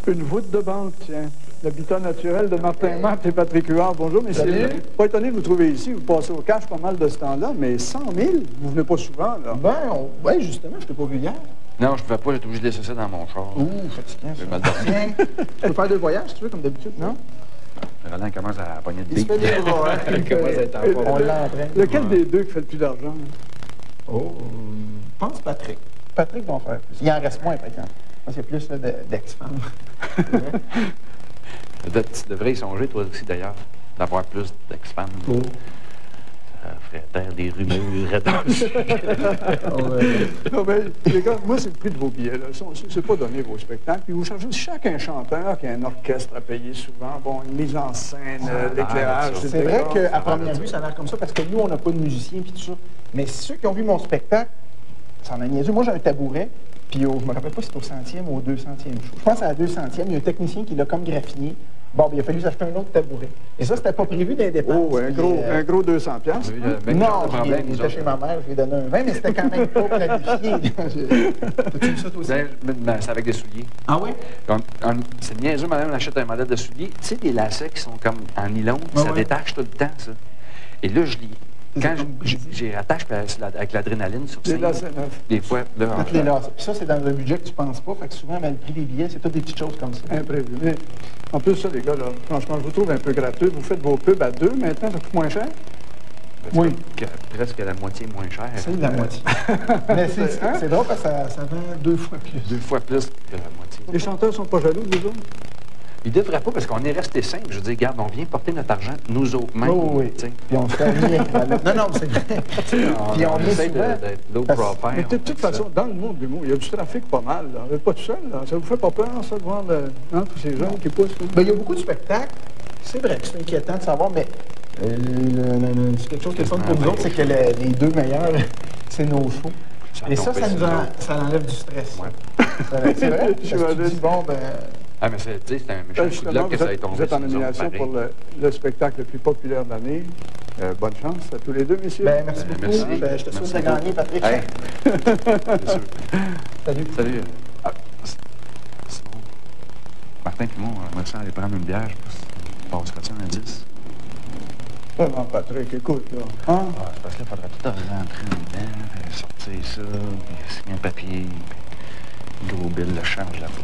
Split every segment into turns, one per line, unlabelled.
Une voûte de banque, tiens. L'habitat naturel de Martin Matt et Patrick Huard. Bonjour, messieurs. Pas étonné de vous trouver ici. Vous passez au cash pas mal de ce temps-là, mais 100 000, vous venez pas souvent, là.
Oui, justement, je t'ai pas vu hier.
Non, je ne pouvais pas, j'étais obligé de laisser ça dans mon char.
Ouh, fatiguant, ça.
J'ai mal dormi.
Tiens, tu peux faire 2 voyages, si tu veux, comme d'habitude, non?
Roland commence à pogner de
Il se fait des bras, hein?
Il commence à être en forme.
On l'entraîne.
Lequel des deux qui fait le plus d'argent?
Oh, je pense Patrick. Patrick va en faire plus. Il en reste moins, par exemple. Moi, c'est plus d'ex-femmes.
Tu devrais y songer, toi aussi, d'ailleurs, d'avoir plus d'ex-femmes.
Oh.
Ça ferait taire des rumeurs.
Non, mais les gars, moi, c'est le prix de vos billets. C'est pas donné vos spectacles. Puis vous chargez chacun chanteur qui a un orchestre à payer souvent. Bon, une mise en scène, l'éclairage.
C'est vrai qu'à première vue, ça a l'air comme ça, parce que nous, on n'a pas de musiciens puis tout ça. Mais ceux qui ont vu mon spectacle, ça en a niaisé. Moi, j'ai un tabouret, puis je me rappelle pas si c'est au 100e ou au 200e show. Je pense à la 200e, il y a un technicien qui l'a comme graffiné. Bon, il a fallu s'acheter un autre tabouret. Et ça, c'était pas prévu dans les dépenses.
Oh, un gros 200$.
Non,
j'étais chez ma mère, je lui ai donné un 20, mais c'était quand même pas planifié. T'as-tu vu ça, toi aussi?
C'est avec des souliers.
Ah oui?
C'est niaiseux, madame, on achète un modèle de souliers. Tu sais, des lacets qui sont comme en nylon, ça détache tout le temps, ça. Et là, quand j'y rattache avec l'adrénaline sur scène, des fois, là...
Puis ça, c'est dans un budget que tu penses pas, fait que souvent, le prix des billets, c'est toutes des petites choses comme ça.
Imprévu. Mais en plus, ça, les gars, là, franchement, je vous trouve un peu gratuit. Vous faites vos pubs à 2 maintenant, ça coûte moins cher?
Oui. Presque la moitié moins cher.
C'est la moitié. Mais c'est drôle parce que ça vend 2 fois plus.
2 fois plus que la moitié.
Les chanteurs sont pas jaloux, vous autres?
Ils ne devraient pas, parce qu'on est resté simple. Je veux dire, regarde, on vient porter notre argent, nous autres mêmes.
Oh, oui. Puis on se fait rien. Non, c'est vrai. Puis on essaie
d'être low profile.
Mais de toute façon, dans le monde de l'humour, il y a du trafic pas mal. Là. Vous n'êtes pas tout seul. Là. Ça vous fait pas peur, ça, de voir tous ces jeunes qui poussent?
Bien, il y a beaucoup de spectacles. C'est vrai que c'est inquiétant de savoir, mais c'est quelque chose qui est fun pour nous autres, c'est que les 2 meilleurs, c'est nos shows. Et ça enlève du stress.
Ouais.
C'est vrai? Je me dis, bon, ben...
Ah, mais c'est un méchant coup de luck que ça ait tombé.
Vous êtes en nomination pour le spectacle le plus populaire de l'année. Bonne chance à tous les deux, messieurs.
Ben, merci beaucoup.
Merci.
Je te souhaite de gagner, Patrick.
Hey.
Salut.
Salut. C'est bon. Martin et moi, on va aller prendre une bière. Je passerai-tu un 10?
Vraiment, Patrick, écoute, là. Hein?
C'est parce qu'il faudrait tout rentrer dedans, sortir ça, puis signer un papier, puis gros bill de change là-bas.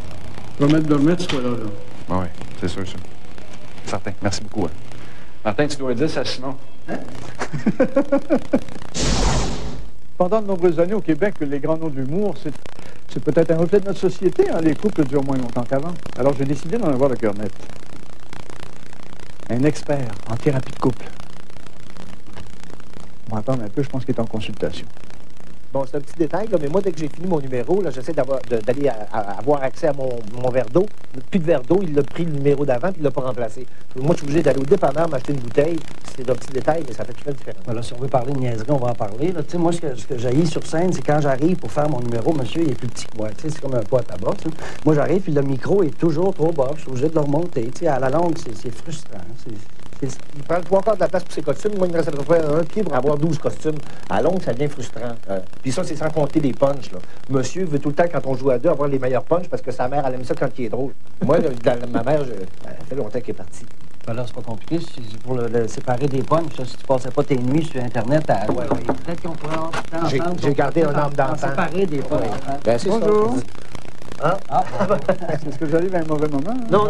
Promettre de remettre ce soir-là.
Oui, c'est sûr, ça. Certain. Merci beaucoup. Hein. Martin, tu dois dire ça, Simon. Hein?
Pendant de nombreuses années au Québec, les grands noms de l'humour, c'est peut-être un reflet de notre société. Hein? Les couples durent moins longtemps qu'avant. Alors j'ai décidé d'en avoir le cœur net. Un expert en thérapie de couple. On va attendre un peu, je pense qu'il est en consultation.
Bon, c'est un petit détail, là, mais moi, dès que j'ai fini mon numéro, là, j'essaie d'aller avoir accès à mon verre d'eau. Plus de verre d'eau, il a pris le numéro d'avant, puis il l'a pas remplacé. Moi, je suis obligé d'aller au dépanneur m'acheter une bouteille. C'est un petit détail, mais ça fait toute la différence.
Voilà, si on veut parler de niaiserie, on va en parler. Là. Moi, ce que j'haïs sur scène, c'est quand j'arrive pour faire mon numéro, monsieur, il est plus petit que moi. C'est comme un pot à tabac. T'sais. Moi, j'arrive, puis le micro est toujours trop bas. Je suis obligé de le remonter. À la longue, c'est frustrant.
Il prend 3/4 de la place pour ses costumes. Moi, il me reste à peu près un pied pour avoir 12 costumes. À longue, ça devient frustrant. Puis ça, c'est sans compter les punchs. Là. Monsieur veut tout le temps, quand on joue à deux, avoir les meilleurs punchs parce que sa mère, elle aime ça quand il est drôle. Moi, ma mère, elle fait longtemps qu'elle est partie.
Ben là, c'est pas compliqué. C'est pour le séparer des punchs. Si tu passais pas tes nuits sur Internet à...
Ouais.
Peut-être qu'on pourrait
J'ai gardé un âme d'enfant.
Séparer des punchs.
Ben, c'est
bonjour.
Ça. Hein?
Est-ce que j'arrive à un mauvais moment? Hein?
Non,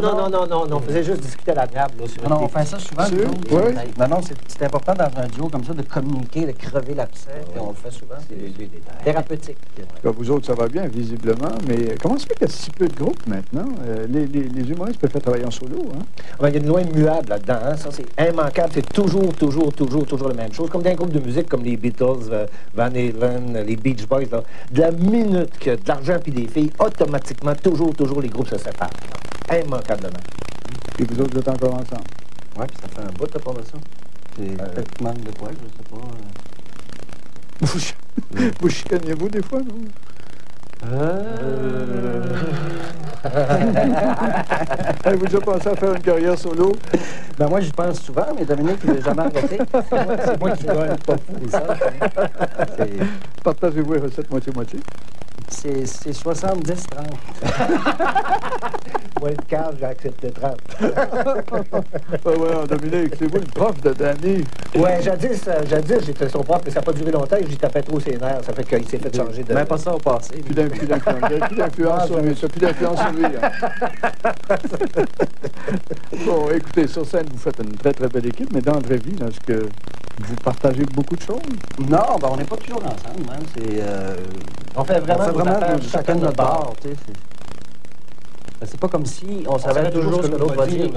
on faisait juste discuter à la table. Là,
non, on fait ça souvent.
Oui.
Non, c'est important dans un duo comme ça de communiquer, de crever l'abcès. On le fait souvent. C'est des détails. Thérapeutique.
Vous autres, ça va bien, visiblement, mais comment se fait qu'il y a si peu de groupes maintenant? Les humoristes peuvent faire travailler en solo, hein?
Il y a une loi immuable là-dedans. Hein? Ça, c'est immanquable. C'est toujours la même chose. Comme dans un groupe de musique comme les Beatles, Van Halen, les Beach Boys. Là. De la minute que de l'argent puis des filles, automatiquement, toujours, les groupes se séparent. Immanquablement.
Et vous autres, vous êtes encore ensemble?
Oui, puis ça fait un bout de part de ça. C'est peut-être qu'il manque de quoi, je sais pas.
Vous chicanez-vous des fois, non? Avez-vous déjà pensé à faire une carrière solo?
Ben moi, j'y pense souvent, mais Dominique, il n'a jamais arrêté. C'est moi qui gagne, pas fou, ça.
Partagez-vous les recettes moitié-moitié?
C'est 70-30.
Moi, le cave, j'ai accepté 30.
Ouais, Dominique, c'est vous le prof de Danny.
Ouais, jadis, j'étais son prof, mais ça n'a pas duré longtemps et j'y tapais trop ses nerfs. Ça fait qu'il s'est fait changer de...
Mais pas ça au passé.
Plus d'influence sur lui, ça, plus d'influence sur lui. Hein. Bon, écoutez, sur scène, vous faites une très, très belle équipe, mais dans la vraie vie, est-ce que vous partagez beaucoup de choses?
Non, ben on n'est pas toujours ensemble, hein. C'est...
On fait vraiment
chacun de notre bord, tu sais. C'est pas comme si on savait toujours ce que l'autre va dire.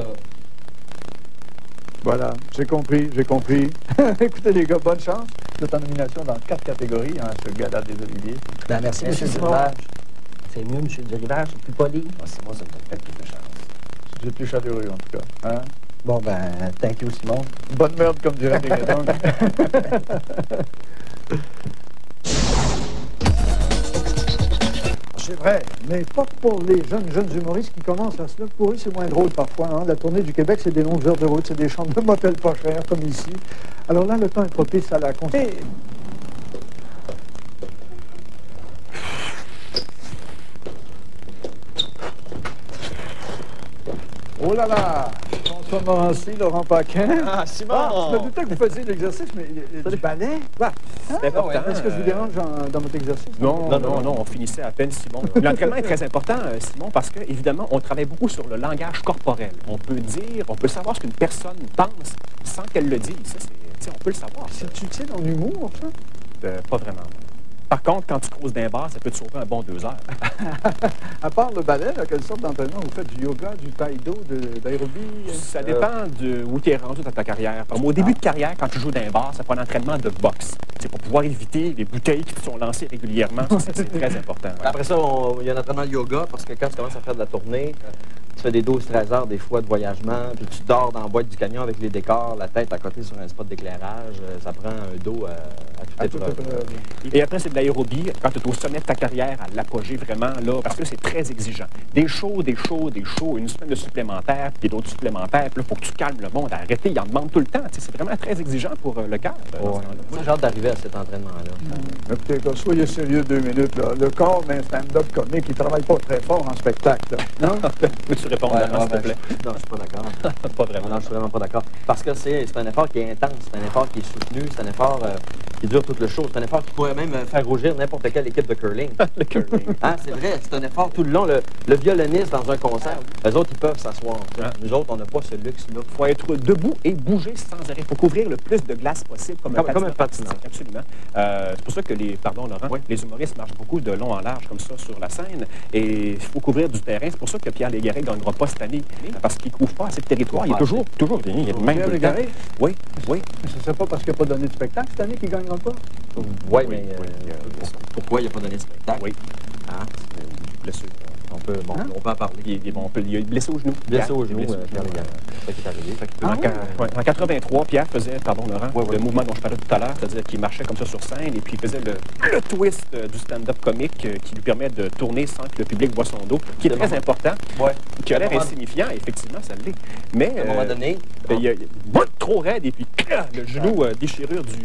Voilà, j'ai compris. Écoutez les gars, bonne chance. Vous êtes en nomination dans 4 catégories, hein, ce gala des Oliviers.
Ben, merci, M. Rivage. C'est mieux, M. Rivage, c'est plus poli.
Simon, ça me donne peut-être plus de chance.
J'ai plus chaleureux, en tout cas. Hein?
Bon, ben, thank you, Simon.
Bonne merde, comme dirait les gars. C'est vrai, mais pas pour les jeunes humoristes qui commencent à se lever. Pour eux, c'est moins drôle parfois. Hein? La tournée du Québec, c'est des longues heures de route, c'est des chambres de motel pas chères, comme ici. Alors là, le temps est propice à la conquête. Oh là là! François Morancy, Laurent Paquin.
Ah, Simon!
Je me doutais que vous faisiez l'exercice, mais du ballet?
Ouais, c'est important.
Est-ce que je vous dérange dans votre exercice?
Non, on finissait à peine, Simon. L'entraînement est très important, Simon, parce que, évidemment, on travaille beaucoup sur le langage corporel. On peut savoir ce qu'une personne pense sans qu'elle le dise. Ça, on peut le savoir.
C'est utile en humour, ça?
Pas vraiment. Par contre, quand tu creuses d'un bar, ça peut te sauver un bon 2 heures.
À part le ballet, quelle sorte d'entraînement vous faites? Du yoga, du taïdo, d'aérobie?
Ça dépend de où tu es rendu dans ta carrière. Au début de carrière, quand tu joues d'un bar, ça prend un entraînement de boxe. C'est pour pouvoir éviter les bouteilles qui te sont lancées régulièrement. C'est très important. Ouais.
Après ça, il y a un entraînement de yoga, parce que quand tu commences à faire de la tournée, tu fais des 12-13 heures des fois de voyagement, puis tu dors dans la boîte du camion avec les décors, la tête à côté sur un spot d'éclairage. Ça prend un dos à toute épreuve.
Et après, c'est de l'aérobie, quand tu es au sommet de ta carrière, à l'apogée vraiment, là, parce que c'est très exigeant. Des shows, une semaine de supplémentaires, puis d'autres supplémentaires, puis là, il faut que tu calmes le monde, arrêter, ils en demandent tout le temps. C'est vraiment très exigeant pour le cœur.
Moi, j'ai hâte d'arriver à cet entraînement-là.
Écoutez, soyez sérieux 2 minutes. Là. Le corps d'un stand-up comique, il ne travaille pas très fort en spectacle. Là. Non?
Peux-tu répondre s'il te plaît?
Non, je suis pas d'accord.
Pas vraiment.
Non, je suis vraiment pas d'accord. Parce que c'est un effort qui est intense, c'est un effort qui est soutenu, c'est un effort qui dure tout le show, c'est un effort qui pourrait même faire rougir n'importe quelle équipe de curling.
Le curling.
Ah, c'est vrai, c'est un effort tout le long. Le violoniste dans un concert, eux autres, ils peuvent s'asseoir. Nous autres, on n'a pas ce luxe-là.
Il faut être debout et bouger sans arrêt. Il faut couvrir le plus de glace possible comme un patineur. Absolument. C'est pour ça que les humoristes marchent beaucoup de long en large comme ça sur la scène. Et il faut couvrir du terrain. C'est pour ça que Pierre Légaré ne gagnera pas cette année. Parce qu'il ne couvre pas assez de territoire. Il est toujours
Pierre Légaré?
Oui.
Mais ce ne serait pas parce qu'il n'a pas donné de spectacle cette année qu'il ne gagnera pas?
Oui, mais pourquoi il n'a pas donné de spectacle?
Oui.
Ah,
c'est une blessure.
On peut en parler.
Il est blessé au genou.
Blessé au genou, Pierre Légaré. C'est ça qui est arrivé.
En 83, Pierre faisait, Laurent, le mouvement dont je parlais tout à l'heure, c'est-à-dire qu'il marchait comme ça sur scène et puis il faisait le twist du stand-up comique qui lui permet de tourner sans que le public voit son dos, qui est très important, qui a l'air insignifiant, effectivement, ça l'est. Mais
à un moment donné,
il y a trop raide et puis le genou déchirure du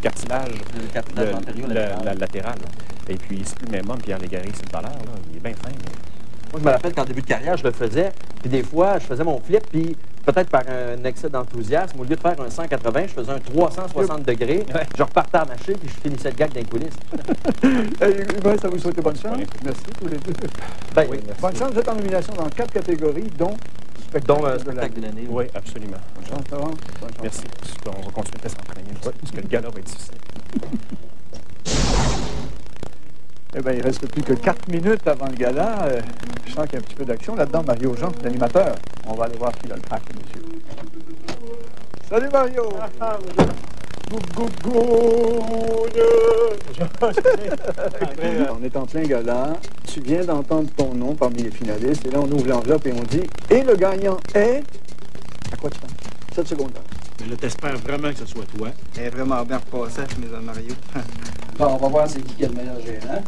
cartilage latéral. Et puis, c'est plus le même homme, Pierre Légaré, c'est le valeur, là. Il est bien fin.
Moi, je me rappelle qu'en début de carrière, je le faisais. Puis des fois, je faisais mon flip, puis peut-être par un excès d'enthousiasme, au lieu de faire un 180, je faisais un 360 degrés. Je repartais à marcher, puis je finissais le gag dans les coulisses.
Ça vous souhaite bonne chance. Merci tous les deux. Bonne chance, vous êtes en nomination dans 4 catégories, dont
spectacle de l'année.
Oui, absolument.
Bonne chance, Laurent.
Merci. On va continuer à s'entraîner, parce que le gala va être difficile.
Eh bien, il ne reste plus que 4 minutes avant le gala. Je sens qu'il y a un petit peu d'action là-dedans. Mario Jean, l'animateur. On va aller voir qui a le pack, monsieur. Salut, Mario! On est en plein gala. Tu viens d'entendre ton nom parmi les finalistes. Et là, on ouvre l'enveloppe et on dit « Et le gagnant est... » À quoi tu penses? 7 secondes.
Mais là, t'espères vraiment que ce soit toi.
Elle est vraiment bien repassée, la chemise à Mario.
Bon, on va voir c'est qui a le meilleur gérant.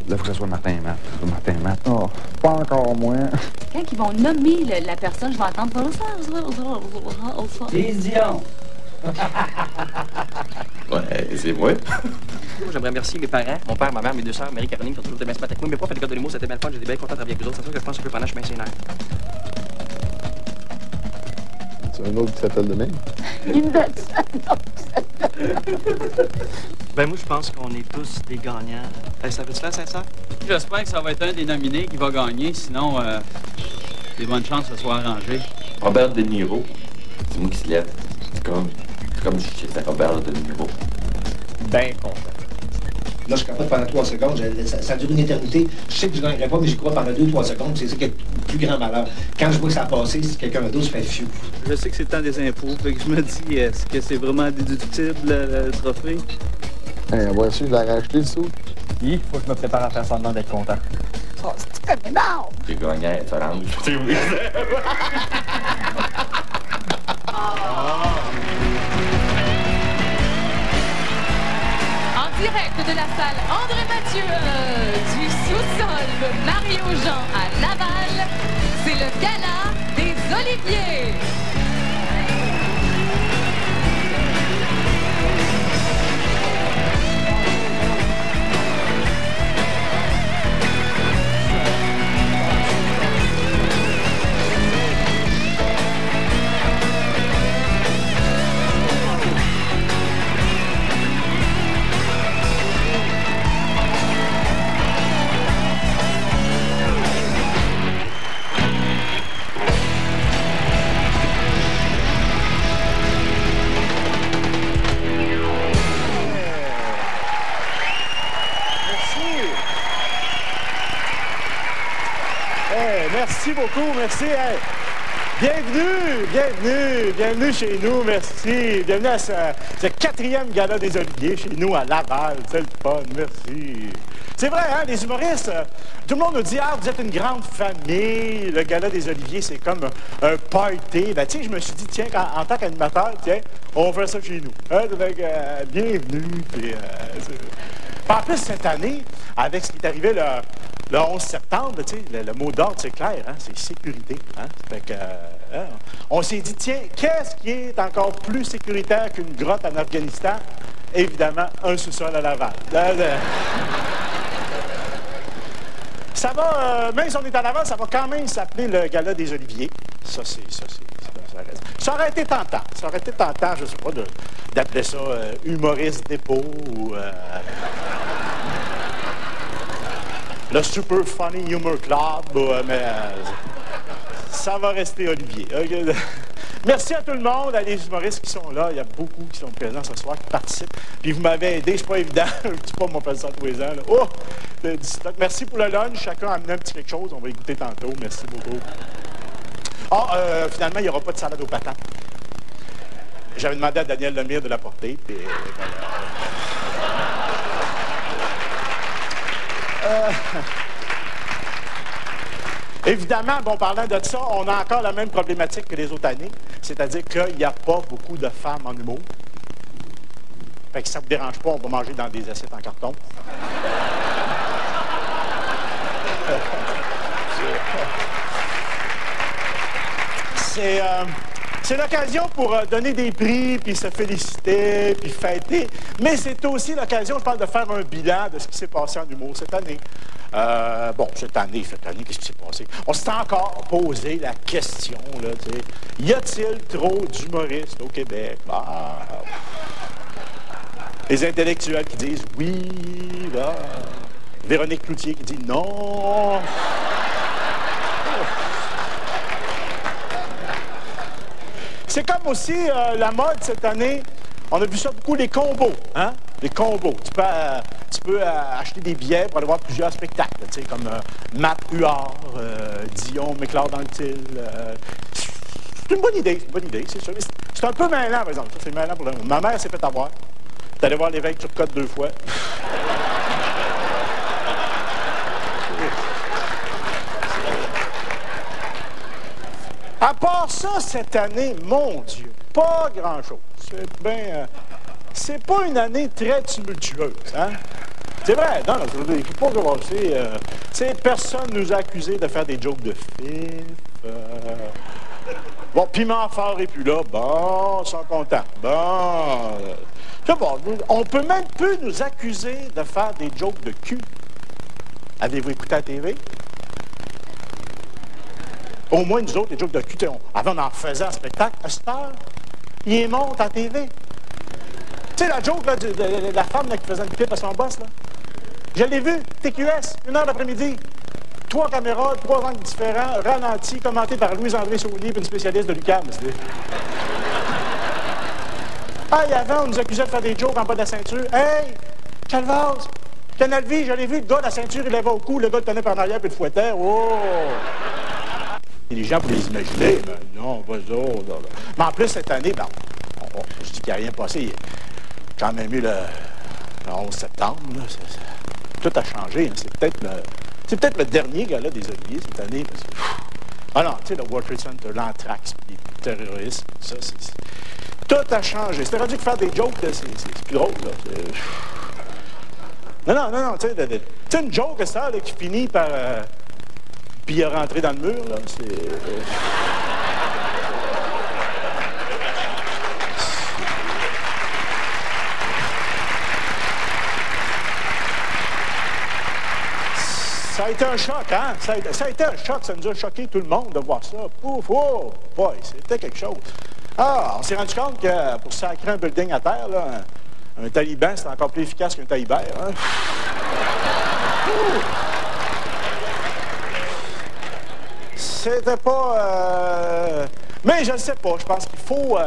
Là, il faut que ce soit Martin et Matt.
Oh, pas encore moins.
Quand ils vont nommer la personne, je vais entendre...
Lise Dion.
Ouais, c'est moi.
J'aimerais remercier mes parents, mon père, ma mère, mes deux sœurs, Marie-Caroline, qui ont toujours été bien smart avec moi. Mes profs à l'école de l'humour, c'était bien le fun. J'étais bien content de travailler avec eux autres. C'est sûr que je pense que je peux prendre un chemin sénère.
C'est un autre qui s'appelle de même?
Une bête.
Ben moi, je pense qu'on est tous des gagnants. Ça fait cela, ça?
J'espère que ça va être un des nominés qui va gagner, sinon, des bonnes chances que ce soit arrangé.
Robert De Niro, c'est moi qui se lève. C'est comme si j'étais Robert De Niro.
Ben content. Là, je capote pendant 3 secondes. Ça dure une éternité. Je sais que je ne gagnerai pas, mais j'y crois pendant 2-3 secondes. C'est ça qui est le plus grand malheur. Quand je vois que ça a passé, si quelqu'un d'autre, je fais fiou.
Je sais que c'est le temps des impôts. Fait que je me dis, est-ce que c'est vraiment déductible, le trophée?
On va essayer de la racheter, le saut.
Il faut que je me prépare à faire semblant d'être content.
Oh, c'est très énorme.
J'ai gagné à Solange. C'est oui.
En direct de la salle André Mathieu du sous-sol de Mario Jean à Laval, c'est le gala des Oliviers.
Merci beaucoup, merci. Hey. Bienvenue chez nous, merci. Bienvenue à ce 4e gala des Oliviers chez nous à Laval. C'est le fun, merci. C'est vrai, hein, les humoristes, tout le monde nous dit « Ah, vous êtes une grande famille, le gala des Oliviers, c'est comme un party. » Ben, tu sais, je me suis dit, tiens, en tant qu'animateur, tiens, on va faire ça chez nous. Hein, donc, bienvenue. Puis, en plus, cette année, avec ce qui est arrivé le 11 septembre, tu sais, le mot d'ordre, c'est clair, hein, c'est sécurité. Hein? Fait que, on s'est dit, tiens, qu'est-ce qui est encore plus sécuritaire qu'une grotte en Afghanistan? Évidemment, un sous-sol à Laval. Ça va, même si on est à Laval, ça va quand même s'appeler le Gala des Oliviers. Ça aurait été tentant. Ça aurait été tentant, je ne sais pas, d'appeler ça humoriste dépôt ou... le Super Funny Humor Club, mais ça va rester Olivier. Okay. Merci à tout le monde, à les humoristes qui sont là. Il y a beaucoup qui sont présents ce soir, qui participent. Puis vous m'avez aidé, c'est pas évident. Je ne dis pas mon père ça tous les ans. Là. Oh! Merci pour le lunch. Chacun a amené un petit quelque chose. On va écouter tantôt. Merci beaucoup. Finalement, il n'y aura pas de salade aux patates. J'avais demandé à Daniel Lemire de l'apporter. Puis, évidemment, bon, parlant de ça, on a encore la même problématique que les autres années, c'est-à-dire qu'il n'y a pas beaucoup de femmes en humour. Fait que si ça ne vous dérange pas, on va manger dans des assiettes en carton. C'est l'occasion pour donner des prix, puis se féliciter, puis fêter. Mais c'est aussi l'occasion, je parle, de faire un bilan de ce qui s'est passé en humour cette année. Cette année, qu'est-ce qui s'est passé? On s'est encore posé la question, là, tu sais. Y a-t-il trop d'humoristes au Québec? Les intellectuels qui disent oui, là. Véronique Cloutier qui dit non. C'est comme aussi la mode cette année. On a vu ça beaucoup, les combos. Hein? Les combos. Tu peux acheter des billets pour aller voir plusieurs spectacles, tu sais, comme Matt Huard, Dion, McLeod dans le Til. C'est une bonne idée, c'est sûr. C'est un peu mêlant, par exemple. C'est mêlant pour ma mère s'est fait avoir. T'es allé voir l'évêque Turcotte 2 fois. À part ça, cette année, mon Dieu, pas grand-chose. C'est pas une année très tumultueuse, hein? C'est vrai, non, il ne faut pas commencer. Personne nous a accusés de faire des jokes de fif. Bon, Piment Fort est plus là. Bon, ils sont contents. Bon. C'est bon. On peut même plus nous accuser de faire des jokes de cul. Avez-vous écouté la TV? Au moins, nous autres, les jokes de cul, avant, on en faisait un spectacle. À cette heure, ils montent à la TV. Tu sais, la joke là, de la femme là, qui faisait une pipe à son boss, là. Je l'ai vu, TQS, 1h l'après-midi. 3 caméras, 3 angles différents, ralentis, commentés par Louise-André Saunier, puis une spécialiste de l'UQAM. Ah, et avant, on nous accusait de faire des jokes en bas de la ceinture. Hey, Calvaz, Canal Vie, je l'ai vu, le gars de la ceinture, il levait au cou, le gars le tenait par l'arrière, puis le fouettait. Oh! Et les gens pouvaient les imaginer, mais non, pas ça. Mais en plus, cette année, ben, je dis qu'il n'y a rien passé. Il y a quand même eu le 11 septembre. Là, tout a changé. Hein. C'est peut-être le dernier gala des Oliviers cette année. Parce que, ah non, tu sais, le World Trade Center, l'anthrax, puis le terrorisme, ça, tout a changé. C'était rendu que faire des jokes, c'est plus drôle. Là. Non, tu sais, une joke, ça, là, qui finit par... puis il est rentré dans le mur, là, c'est... Ça a été un choc, hein? Ça a été un choc, ça nous a choqué tout le monde de voir ça. Pouf, oh, boy, c'était quelque chose. Ah, on s'est rendu compte que pour sacrer un building à terre, là, un taliban, c'est encore plus efficace qu'un talibère, hein? C'était pas... Mais je ne sais pas, je pense qu'il faut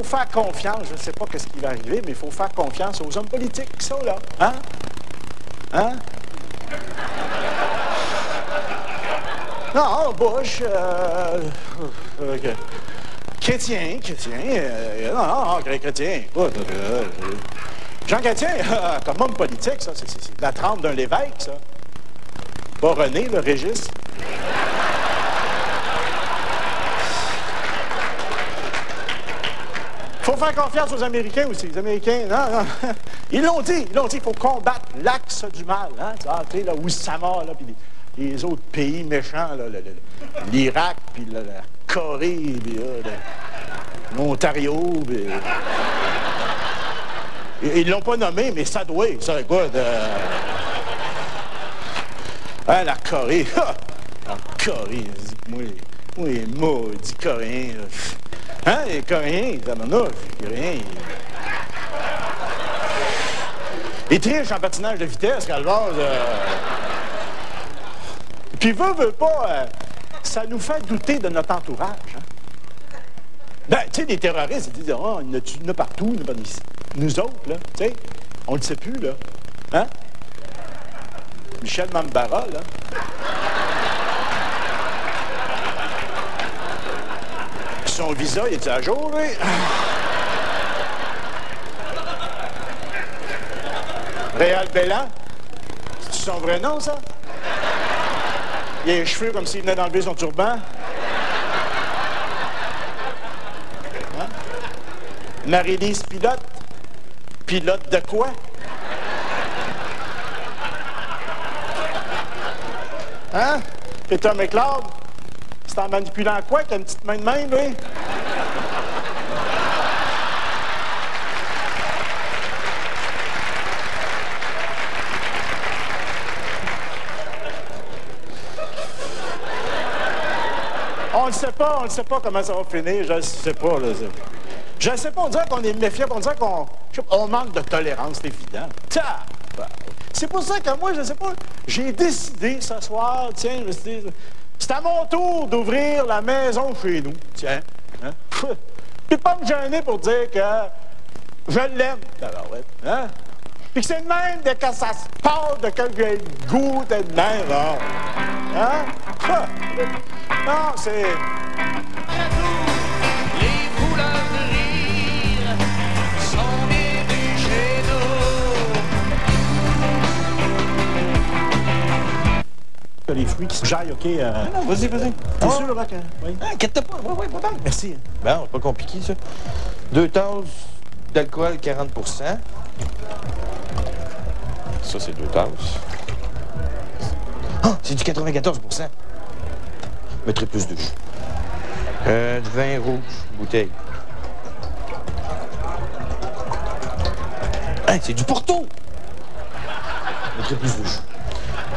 faire confiance, je ne sais pas ce qui va arriver, mais il faut faire confiance aux hommes politiques qui sont là, hein? Hein? Non, Bush, chrétien, non, chrétien. Jean Chrétien, comme homme politique, ça, c'est la trempe d'un l'évêque, ça. Pas René, le Régis. Il faut faire confiance aux Américains aussi. Les Américains, non. Ils l'ont dit, il faut combattre l'axe du mal. Hein? Tu sais, là, Oussama, là, puis les autres pays méchants, l'Irak, puis la Corée, puis l'Ontario. Ils l'ont pas nommé, mais ça doit, ça, écoute. Hein, la Corée. La Corée, moi, les maudits Coréens, là. Hein, les Coréens, les Coréens, ils trichent en patinage de vitesse, Calvaz. Puis veut pas, ça nous fait douter de notre entourage. Hein? Ben, tu sais, les terroristes, ils disent, oh, il y en a partout, il y en a pas ici. Nous autres, là, tu sais, on ne le sait plus, là. Hein? Michel Mambara, là. Son visa, il est à jour, lui? Réal Bellan? C'est son vrai nom, ça? Il a les cheveux comme s'il venait d'enlever son turban. Hein? Marie-Lise Pilote? Pilote de quoi? Hein? Peter McLeod? C'est en manipulant quoi? T'as une petite main de main, lui? On ne sait pas comment ça va finir, je ne sais pas. Là. Je ne sais pas, on dirait qu'on est méfiant, on dirait qu'on manque de tolérance, c'est évident. C'est pour ça que moi, je ne sais pas, j'ai décidé ce soir, tiens, je me suis dit, c'est à mon tour d'ouvrir la maison chez nous, tiens. Hein? Puis pas me gêner pour dire que je l'aime, hein? Puis que c'est de même dès que ça se passe, de que j'ai le goût d'être de même, là. Hein? Non, c'est...
Les couleurs de rire sont bienvenues chez nous.
Les fruits qui se jaillent, OK?
Non, vas-y.
T'es sûr, là, que... Oui.
Inquiète-toi pas, ouais, pas mal.
Merci.
Bon, pas compliqué, ça. 2 tasses d'alcool, 40 %. Ça, c'est 2 tasses. Ah, c'est du 94 %. Je mettrai plus de jus. Du vin rouge, bouteille. Hey, c'est du Porto!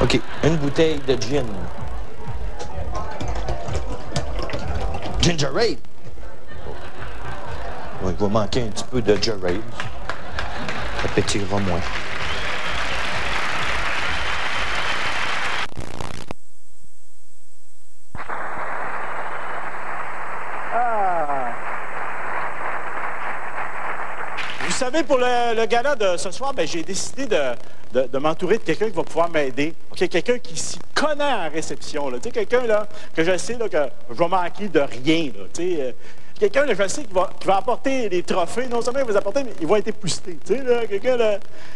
OK, une bouteille de gin. Ginger ale. Oui, il va manquer un petit peu de ginger ale. Ça pétillera moins.
Vous savez, pour le gala de ce soir, ben, j'ai décidé de m'entourer de quelqu'un qui va pouvoir m'aider. Okay? Quelqu'un qui s'y connaît en réception. Quelqu'un que je sais là, que je vais manquer de rien. Quelqu'un, je sais, qui va apporter des trophées. Non seulement il va les apporter, mais il va être époussé.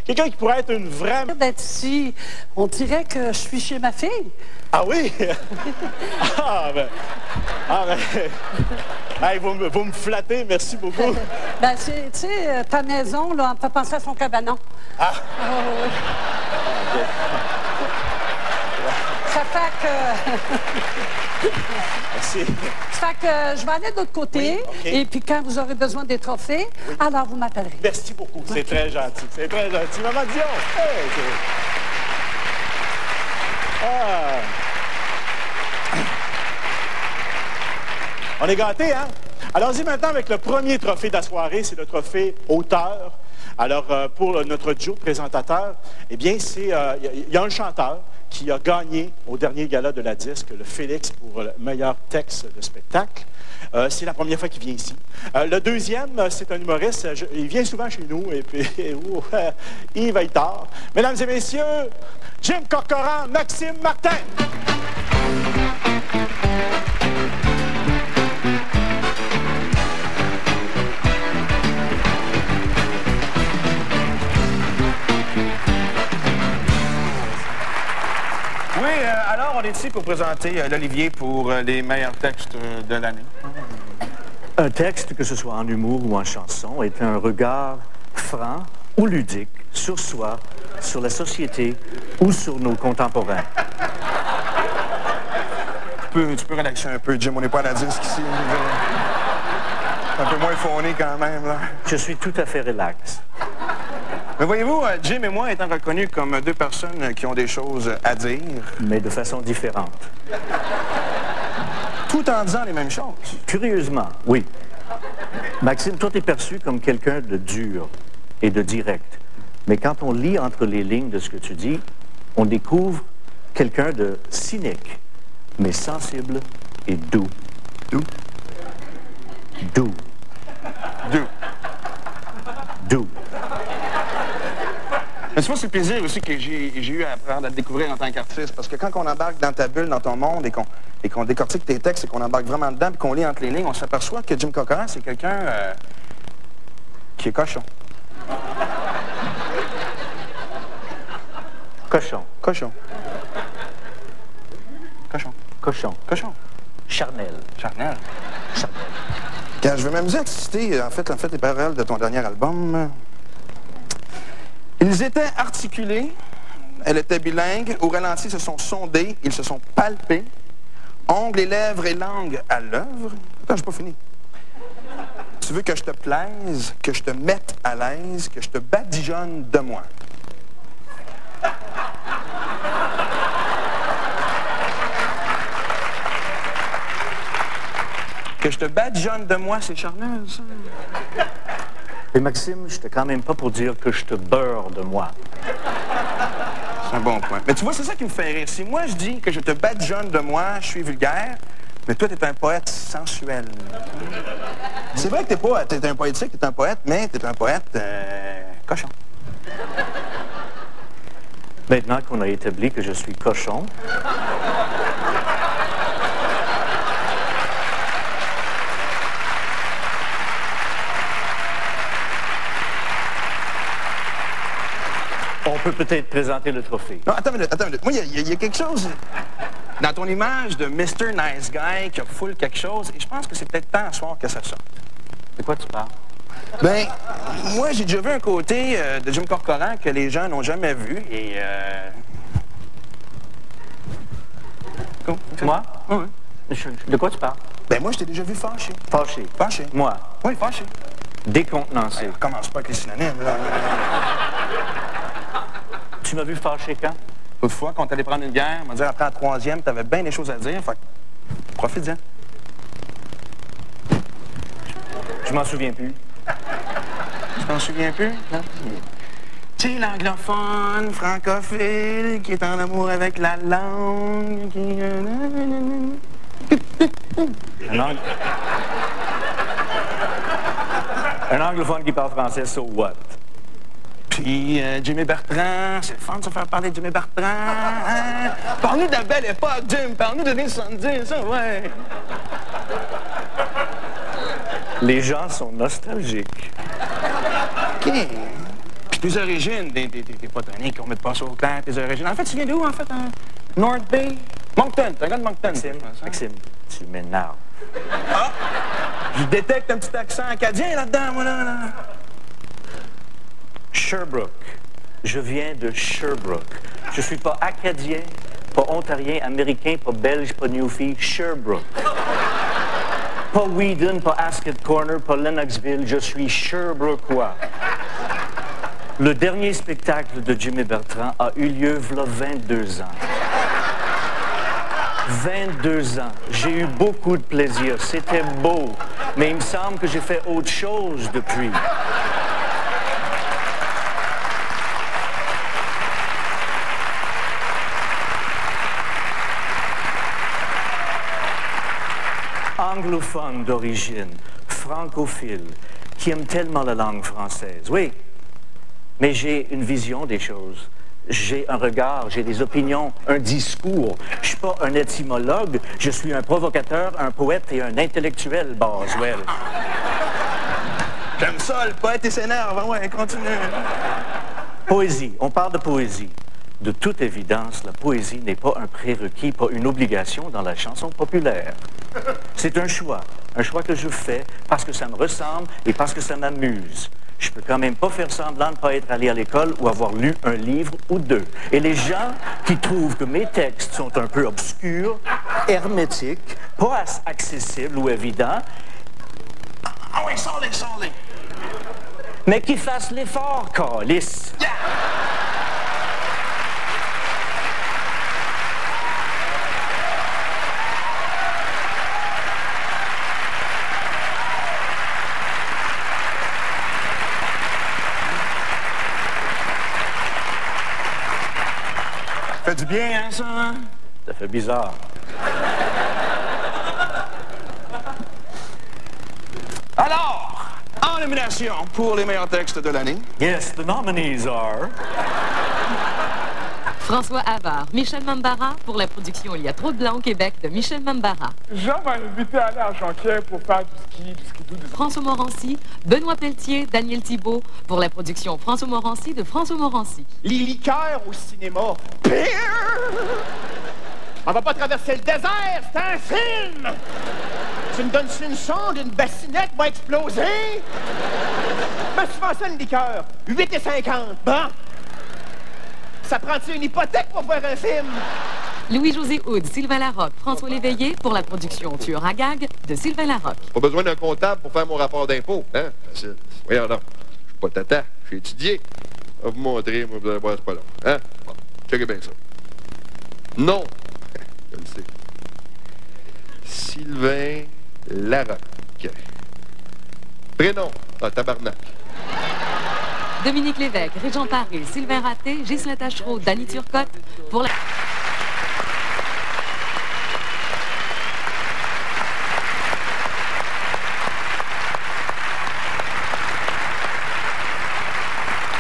Quelqu'un qui pourrait être une vraie...
D'être ici, on dirait que je suis chez ma fille.
Ah oui? Hey, vous me flattez, merci beaucoup.
Ben, tu sais, ta maison, là, on peut penser à son cabanon.
Ah!
Oui.
Okay.
Ça fait que...
Merci.
Ça fait que je vais aller de l'autre côté,
oui, okay.
Et puis quand vous aurez besoin des trophées, oui. Alors vous m'appellerez.
Merci beaucoup, okay. C'est très gentil. C'est très gentil. Maman Dion! Hey, On est gâtés, hein? Allons-y maintenant avec le premier trophée de la soirée, c'est le trophée auteur. Alors, pour notre duo présentateur, eh bien, il y a un chanteur qui a gagné au dernier gala de la disque, le Félix, pour le meilleur texte de spectacle. C'est la première fois qu'il vient ici. Le deuxième, c'est un humoriste. Il vient souvent chez nous, et puis Yves Haïtard. Mesdames et messieurs, Jim Corcoran, Maxime Martin.
Oui, alors on est ici pour présenter l'Olivier pour les meilleurs textes de l'année.
Un texte, que ce soit en humour ou en chanson, est un regard franc ou ludique sur soi, sur la société ou sur nos contemporains.
Tu peux relaxer un peu, Jim, on n'est pas à la disque ici. Un peu moins phoné quand même, là.
Je suis tout à fait relax.
Mais voyez-vous, Jim et moi étant reconnus comme deux personnes qui ont des choses à dire.
Mais de façon différente.
Tout en disant les mêmes choses.
Curieusement, oui. Maxime, toi, t'es perçu comme quelqu'un de dur et de direct. Mais quand on lit entre les lignes de ce que tu dis, on découvre quelqu'un de cynique, mais sensible et doux.
Doux?
Doux.
Doux.
Doux.
Mais tu vois, c'est le plaisir aussi que j'ai eu à apprendre à te découvrir en tant qu'artiste. Parce que quand on embarque dans ta bulle, dans ton monde, et qu'on décortique tes textes, et qu'on embarque vraiment dedans, puis qu'on lit entre les lignes, on s'aperçoit que Jim Corcoran, c'est quelqu'un qui est cochon.
Cochon.
Cochon. Cochon.
Cochon.
Cochon.
Charnel.
Charnel. Quand je vais m'amuser à te citer, en fait, les paroles de ton dernier album. Ils étaient articulés, elle était bilingue, au ralenti se sont sondés, ils se sont palpés, ongles et lèvres et langue à l'œuvre. Attends, j'ai pas fini. Tu veux que je te plaise, que je te mette à l'aise, que je te badigeonne de moi. Que je te badigeonne de moi, c'est charnel, ça.
Et Maxime, je t'ai quand même pas pour dire que je te beurre de moi.
C'est un bon point. Mais tu vois, c'est ça qui me fait rire. Si moi je dis que je te badigeonne de moi, je suis vulgaire, mais toi, t'es un poète sensuel. C'est vrai que t'es un poétique, t'es un poète, mais t'es un poète cochon.
Maintenant qu'on a établi que je suis cochon, on peut peut-être présenter le trophée.
Non, attends une minute. Moi, il y a quelque chose dans ton image de Mr. Nice Guy qui a full quelque chose, et je pense que c'est peut-être temps à soir que ça sorte.
De quoi tu parles?
Ben, moi, j'ai déjà vu un côté de Jim Corcoran que les gens n'ont jamais vu, et...
Moi?
Oui.
De quoi tu parles?
Ben moi, je t'ai déjà vu fâché.
Fâché?
Fâché.
Moi?
Oui, fâché.
Décontenancé.
Ben, commence pas avec les synonymes, là.
Tu m'as vu fâché quand?
L'autre fois, quand t'allais prendre une bière, on m'a dit après la troisième, t'avais bien des choses à dire, fait que profite-en.
Je m'en souviens plus.
Tu t'en souviens plus? Non. Tu sais, l'anglophone, francophile, qui est en amour avec la langue, qui...
Un anglophone qui parle français, so what?
Puis Jimmy Bertrand, c'est le fun de se faire parler de Jimmy Bertrand. Hein? Parle-nous de la belle époque, Jim. Parle-nous des années 70, ça, ouais.
Les gens sont nostalgiques.
OK. Puis tes origines, t'es pas tanné qu'on mette pas ça au clair, tes origines. En fait, tu viens d'où, en fait? North Bay? Moncton, t'es un gars de Moncton.
Maxime, tu m'énerves.
Ah! Je détecte un petit accent acadien là-dedans, moi, là.
Sherbrooke. Je viens de Sherbrooke. Je suis pas acadien, pas ontarien, américain, pas belge, pas newfie. Sherbrooke. Pas Whedon, pas Ascot Corner, pas Lennoxville. Je suis Sherbrookeois. Le dernier spectacle de Jimmy Bertrand a eu lieu v'là 22 ans. 22 ans. J'ai eu beaucoup de plaisir. C'était beau. Mais il me semble que j'ai fait autre chose depuis. Anglophone d'origine, francophile, qui aime tellement la langue française. Oui, mais j'ai une vision des choses. J'ai un regard, j'ai des opinions, un discours. Je suis pas un étymologue, je suis un provocateur, un poète et un intellectuel, Boswell.
J'aime ça, le poète, il s'énerve. Ouais, continue.
Poésie, on parle de poésie. De toute évidence, la poésie n'est pas un prérequis, pas une obligation dans la chanson populaire. C'est un choix que je fais parce que ça me ressemble et parce que ça m'amuse. Je peux quand même pas faire semblant de ne pas être allé à l'école ou avoir lu un livre ou deux. Et les gens qui trouvent que mes textes sont un peu obscurs, hermétiques, pas accessibles ou évidents,
ah oui, sors-les.
Mais qui fassent l'effort, câlisse.
Yeah! Ça fait du bien, hein, ça? Hein?
Ça fait bizarre.
Alors, en nomination pour les meilleurs textes de l'année.
Yes, the nominees are...
François Havard, Michel Mambara pour la production Il y a trop de blanc au Québec de Michel Mambara.
Jean m'a invité à aller à Jonquière pour faire du ski doux.
François Morancy, Benoît Pelletier, Daniel Thibault pour la production François Morancy de François Morancy.
Les liqueurs au cinéma. On va pas traverser le désert, c'est un film! Tu me donnes une sonde, une bassinette va exploser? Mais tu fais ça une liqueur? 8,50. Bon! Ça prend-tu une hypothèque pour voir un film?
Louis-José Houd, Sylvain Larocque, François Léveillé pour la production Tueur à gag de Sylvain Larocque.
Pas besoin d'un comptable pour faire mon rapport d'impôt, hein? Facile. Voyons donc. Je suis pas tata, j'ai étudié. Je vais vous montrer, moi, vous allez voir, c'est pas long. Hein? Bon, checkez bien ça. Non. Je le sais. Sylvain Larocque. Prénom. Ah, tabarnak.
Dominique Lévesque, Régent Paré, Sylvain Raté, Ghislain Tachereau, Danny Turcotte pour la...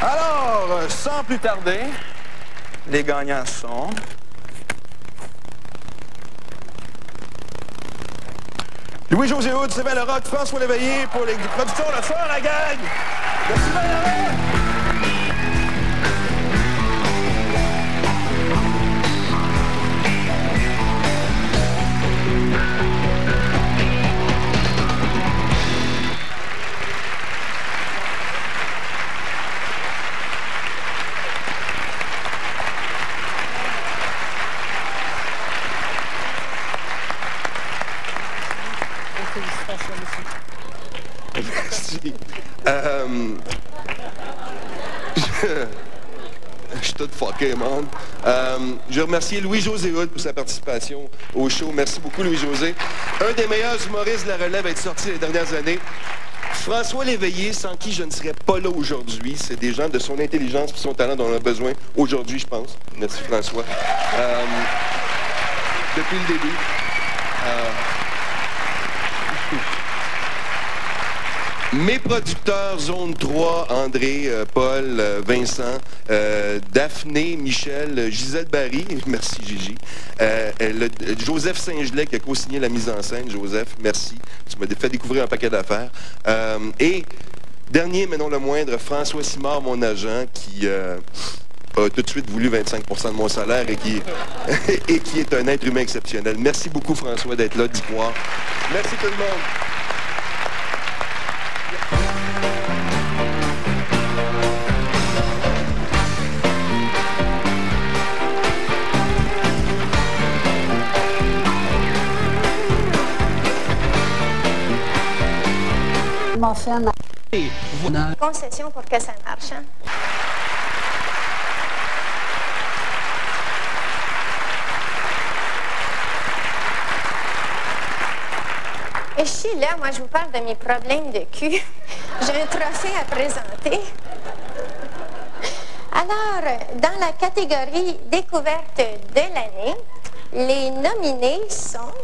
Alors, sans plus tarder, les gagnants sont... Louis-José Houd, Sylvain Larocque, François Léveillé pour les productions de Tueur à gag de Sylvain Larocque.
Félicitations, monsieur.
Merci. Je suis tout fucké, man. Je remercie Louis-José Hood pour sa participation au show. Merci beaucoup, Louis-José. Un des meilleurs humoristes de la relève à être sorti les dernières années. François Léveillé, sans qui je ne serais pas là aujourd'hui. C'est des gens de son intelligence et son talent dont on a besoin aujourd'hui, je pense. Merci, François. Depuis le début. Mes producteurs, Zone 3, André, Paul, Vincent, Daphné, Michel, Gisèle Barry, merci Gigi, Joseph Saint-Gelais qui a co-signé la mise en scène. Joseph, merci, tu m'as fait découvrir un paquet d'affaires. Et dernier mais non le moindre, François Simard, mon agent, qui a tout de suite voulu 25% de mon salaire et qui est un être humain exceptionnel. Merci beaucoup François d'être là, d'y croire. Merci tout le monde.
M'en fait un...
Concession pour que ça marche. Hein? Et je suis là, moi je vous parle de mes problèmes de cul. J'ai un trophée à présenter. Alors, dans la catégorie découverte de l'année, les nominés sont...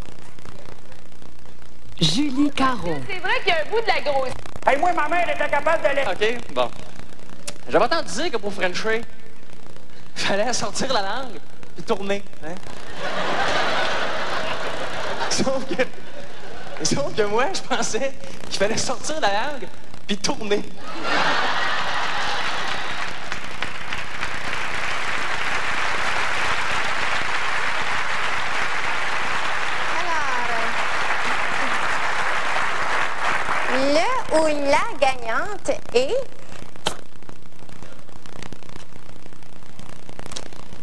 Julie Caron.
C'est vrai qu'il y a un bout de la grosse.
Hey, moi, ma mère était capable de
OK, bon. J'avais entendu dire que pour Frencher, il fallait sortir la langue et tourner. Hein? Sauf que moi, je pensais qu'il fallait sortir la langue puis tourner.
Le ou la gagnante est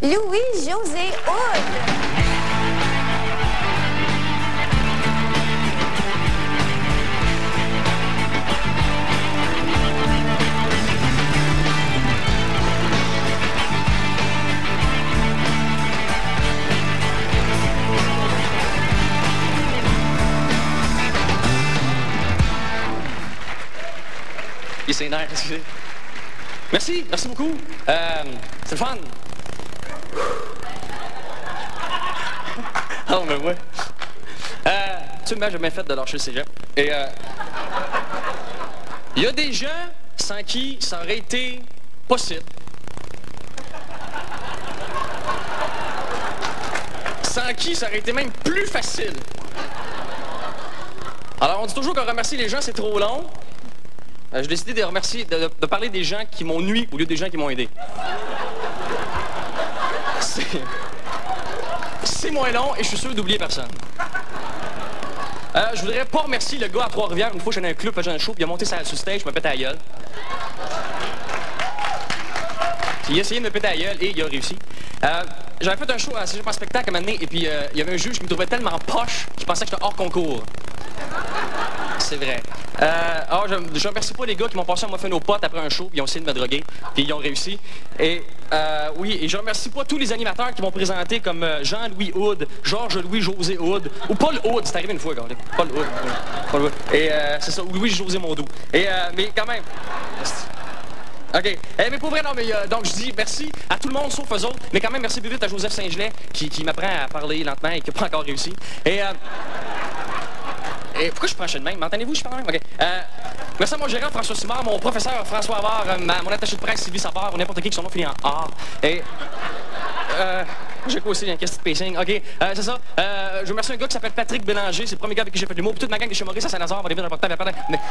Louis-José Hood.
Il s'énerve, excusez. Merci beaucoup. C'est le fun. Ah, mais ouais. Tu sais, j'ai bien fait de lâcher le cégep. Et il y a des gens sans qui ça aurait été possible. Sans qui ça aurait été même plus facile. Alors, on dit toujours qu'on remercie les gens, c'est trop long. J'ai décidé de remercier, de parler des gens qui m'ont nui au lieu des gens qui m'ont aidé. C'est moins long et je suis sûr d'oublier personne. Je voudrais pas remercier le gars à Trois-Rivières. Une fois, j'allais à un club, faisant un show, puis il a monté sur le stage, je me pétais à la gueule. Il a essayé de me péter à la gueule et il a réussi. J'avais fait un show à Cégep en spectacle à un moment donné, et puis il y avait un juge qui me trouvait tellement poche qu'il pensait que j'étais hors concours. C'est vrai. Je remercie pas les gars qui m'ont passé à moi faire nos potes après un show, puis ils ont essayé de me droguer, puis ils ont réussi. Et oui, et je remercie pas tous les animateurs qui m'ont présenté comme Jean-Louis Hood, Georges-Louis-José Hood, ou Paul Hood, c'est arrivé une fois, regardez. Paul Hood. Paul Hood. Et c'est ça, ou Louis-José Mondou. Et mais quand même. OK. Mais pour vrai, non, mais donc je dis merci à tout le monde sauf eux autres, mais quand même merci plus vite à Joseph Saint-Gelais qui m'apprend à parler lentement et qui n'a pas encore réussi. Et pourquoi je prends de même? M'entendez-vous? Je parle même? OK. Merci à mon gérant François Simard, mon professeur François Havard, mon attaché de presse Sylvie Savard, ou n'importe qui son nom finit en A. Et j'ai quoi aussi, un question de pacing. OK, c'est ça. Je remercie un gars qui s'appelle Patrick Bélanger, c'est le premier gars avec qui j'ai fait de l'humour. Toute ma gang de chez Maurice à Saint-Lazare, on est bien dans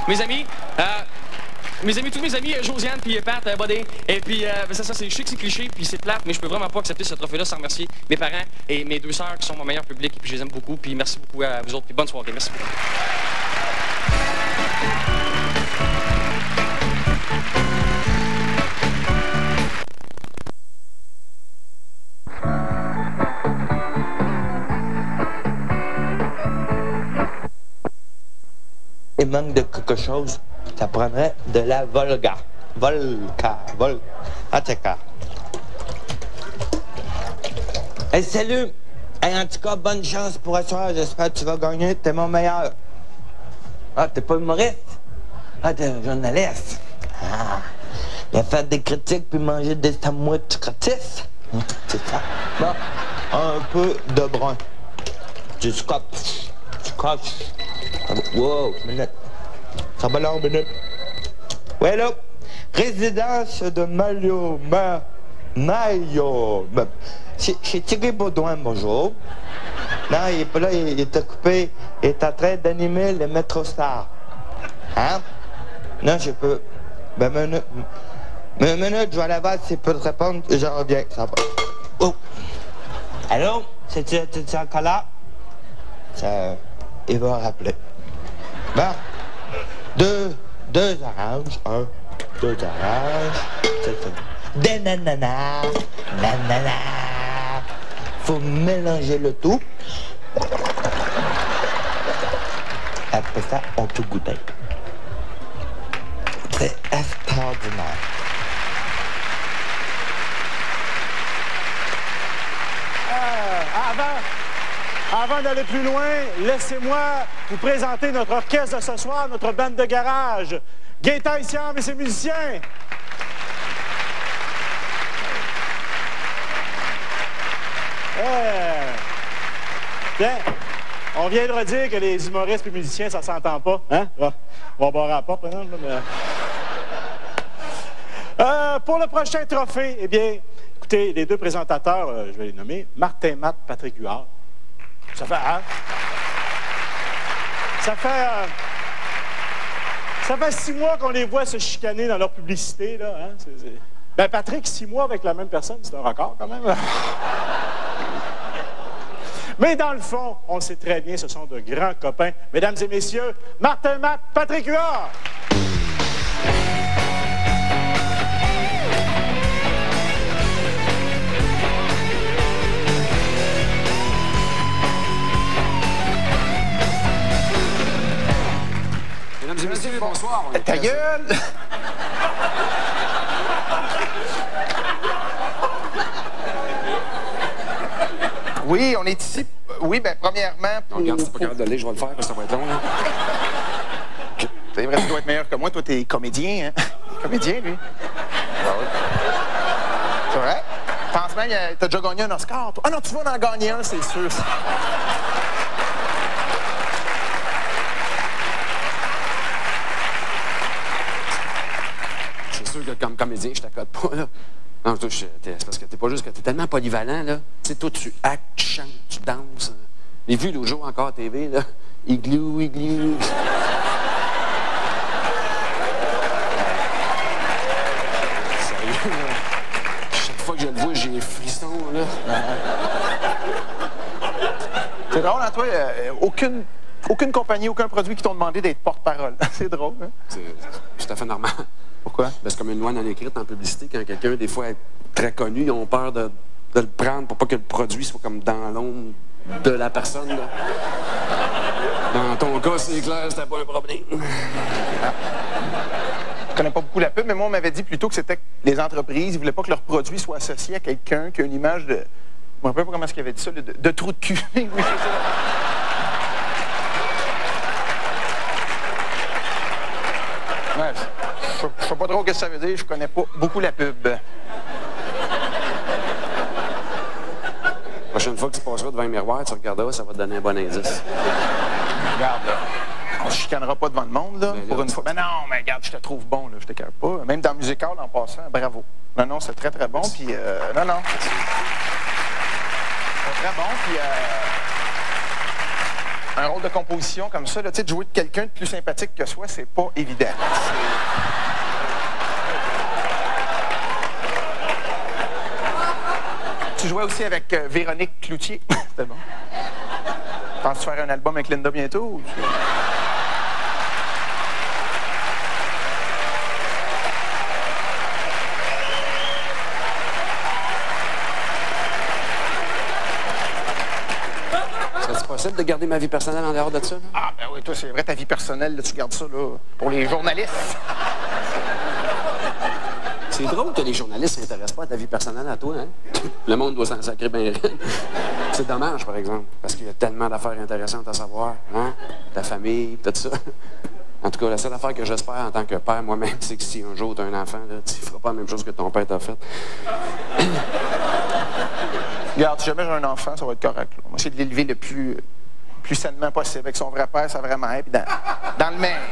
mes amis. Tous mes amis, Josiane, puis Pat, Bodé, et puis ça, c'est chic, c'est cliché, puis c'est plate, mais je peux vraiment pas accepter ce trophée-là sans remercier mes parents et mes deux sœurs qui sont mon meilleur public, et puis je les aime beaucoup, puis merci beaucoup à vous autres, puis bonne soirée, merci beaucoup.
manque de quelque chose, ça prendrait de la Volga. En tout cas. Hey, salut! Hey, en tout cas, bonne chance pour ce soir. J'espère que tu vas gagner. T'es mon meilleur. Ah, t'es pas humoriste? Ah, t'es un journaliste. Ah. Il a fait des critiques puis manger des sandwichs gratis. C'est ça. Bon, un peu de brun. Du scotch. Wow, minute. Ça va là, minute. Ouais, là. Résidence de Mario. Chez Thierry Baudouin, bonjour. Non, il est pas là, il est occupé. Il est en train d'animer le Métro Star. Hein? Non, je peux. Ben, minute, je vais aller voir s'il peut te répondre, je reviens, ça va. Oh! Allô? C'est-tu encore là? Ça, il va rappeler. Bon. Deux oranges. Deux oranges. Des nananas. Faut mélanger le tout. Après ça, on peut goûter. C'est extraordinaire.
Avant d'aller plus loin, laissez-moi vous présenter notre orchestre de ce soir, notre bande de garage. Gaétan Issiam et ses musiciens. Bien, on vient de redire que les humoristes et musiciens, ça s'entend pas. Hein? On va boire à la porte, par exemple. Pour le prochain trophée, eh bien, écoutez, les deux présentateurs, je vais les nommer, Martin Matt, Patrick Huard. Ça fait, hein? Ça fait 6 mois qu'on les voit se chicaner dans leur publicité, là. Hein? Ben, Patrick, 6 mois avec la même personne, c'est un record, quand même. Mais dans le fond, on le sait très bien, ce sont de grands copains. Mesdames et messieurs, Martin Matt, Patrick Huard.
Mesdames et messieurs, bonsoir.
Ta gueule! Oui, on est ici. Oui, bien, premièrement.
Pour... Regarde, c'est pas capable d'aller, je vais le faire parce que ça va être long, là.
C'est vrai, tu dois être meilleur que moi. Toi, t'es comédien, hein? Comédien, lui. Ah oui. C'est vrai? Pense bien, t'as déjà gagné un Oscar, toi. Ah non, tu vas en gagner un, c'est sûr.
C'est sûr que comme comédien, je t'accorde pas, là. Non, toi, c'est parce que t'es pas juste que t'es tellement polyvalent, là. Tu sais, toi, tu actes, tu chantes, tu danses. J'ai vu l'autre jour encore à TV, là. Igloo. Sérieux, là. Chaque fois que je le vois, j'ai des frissons, là.
C'est drôle, hein, toi? Aucune compagnie, aucun produit qui t'ont demandé d'être porte-parole. C'est drôle, hein?
C'est tout à fait normal.
Pourquoi?
Ben, c'est comme une loi non écrite en publicité. Quand quelqu'un, des fois, est très connu, ils ont peur de le prendre pour pas que le produit soit comme dans l'ombre de la personne. Là. Dans ton cas, c'est clair, c'était pas un problème.
Je connais pas beaucoup la pub, mais moi, on m'avait dit plutôt que c'était que les entreprises, ils voulaient pas que leur produit soit associé à quelqu'un qui a une image de... Je me rappelle pas comment est-ce qu'il avait dit ça, de trou de cul. Oui, c'est ça. Ouais, je sais pas trop ce que ça veut dire, je connais pas beaucoup la pub.
La prochaine fois que tu passeras devant un miroir, tu regarderas, ça va te donner un bon indice.
Regarde, là. On se chicanera pas devant le monde, là, pour une fois. Mais non, mais regarde, je te trouve bon, là, je te calme pas. Même dans Musical, en passant, bravo. Non, c'est très, très bon, puis non. C'est très bon, puis un rôle de composition comme ça, là, tu sais, de jouer de quelqu'un de plus sympathique que soi, c'est pas évident. Tu jouais aussi avec Véronique Cloutier. C'était bon. Penses-tu faire un album avec Linda bientôt?
Serait-tu possible de garder ma vie personnelle en dehors de ça? Là?
Ah, ben oui, toi, c'est vrai, ta vie personnelle, là, tu gardes ça, là, pour les journalistes.
C'est drôle que les journalistes ne s'intéressent pas à ta vie personnelle à toi, hein? Le monde doit s'en sacrer bien raide. C'est dommage, par exemple, parce qu'il y a tellement d'affaires intéressantes à savoir, hein? Ta famille, tout ça. En tout cas, la seule affaire que j'espère en tant que père, moi-même, c'est que si un jour tu as un enfant, là, tu ne feras pas la même chose que ton père t'a fait.
Regarde, si jamais j'ai un enfant, ça va être correct. Là. Moi, c'est de l'élever le plus sainement possible, avec son vrai père, sa vraie mère, puis dans le même...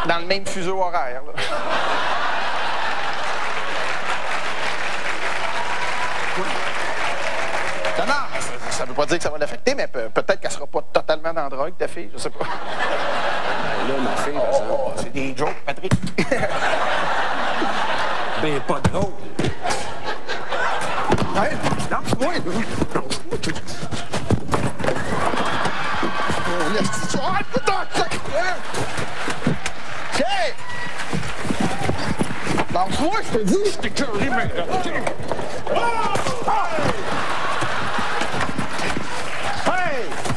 Dans le même fuseau horaire, là. Non, ça veut pas dire que ça va l'affecter, mais peut-être qu'elle sera pas totalement dans la drogue, ta fille, je sais pas.
Là, ma fille, par exemple...
C'est des jokes, Patrick.
Ben, pas drôle.
Ouais, non, oui. Oh, putain, hey! Lance-moi, je te dis, je t'ai curé, mais...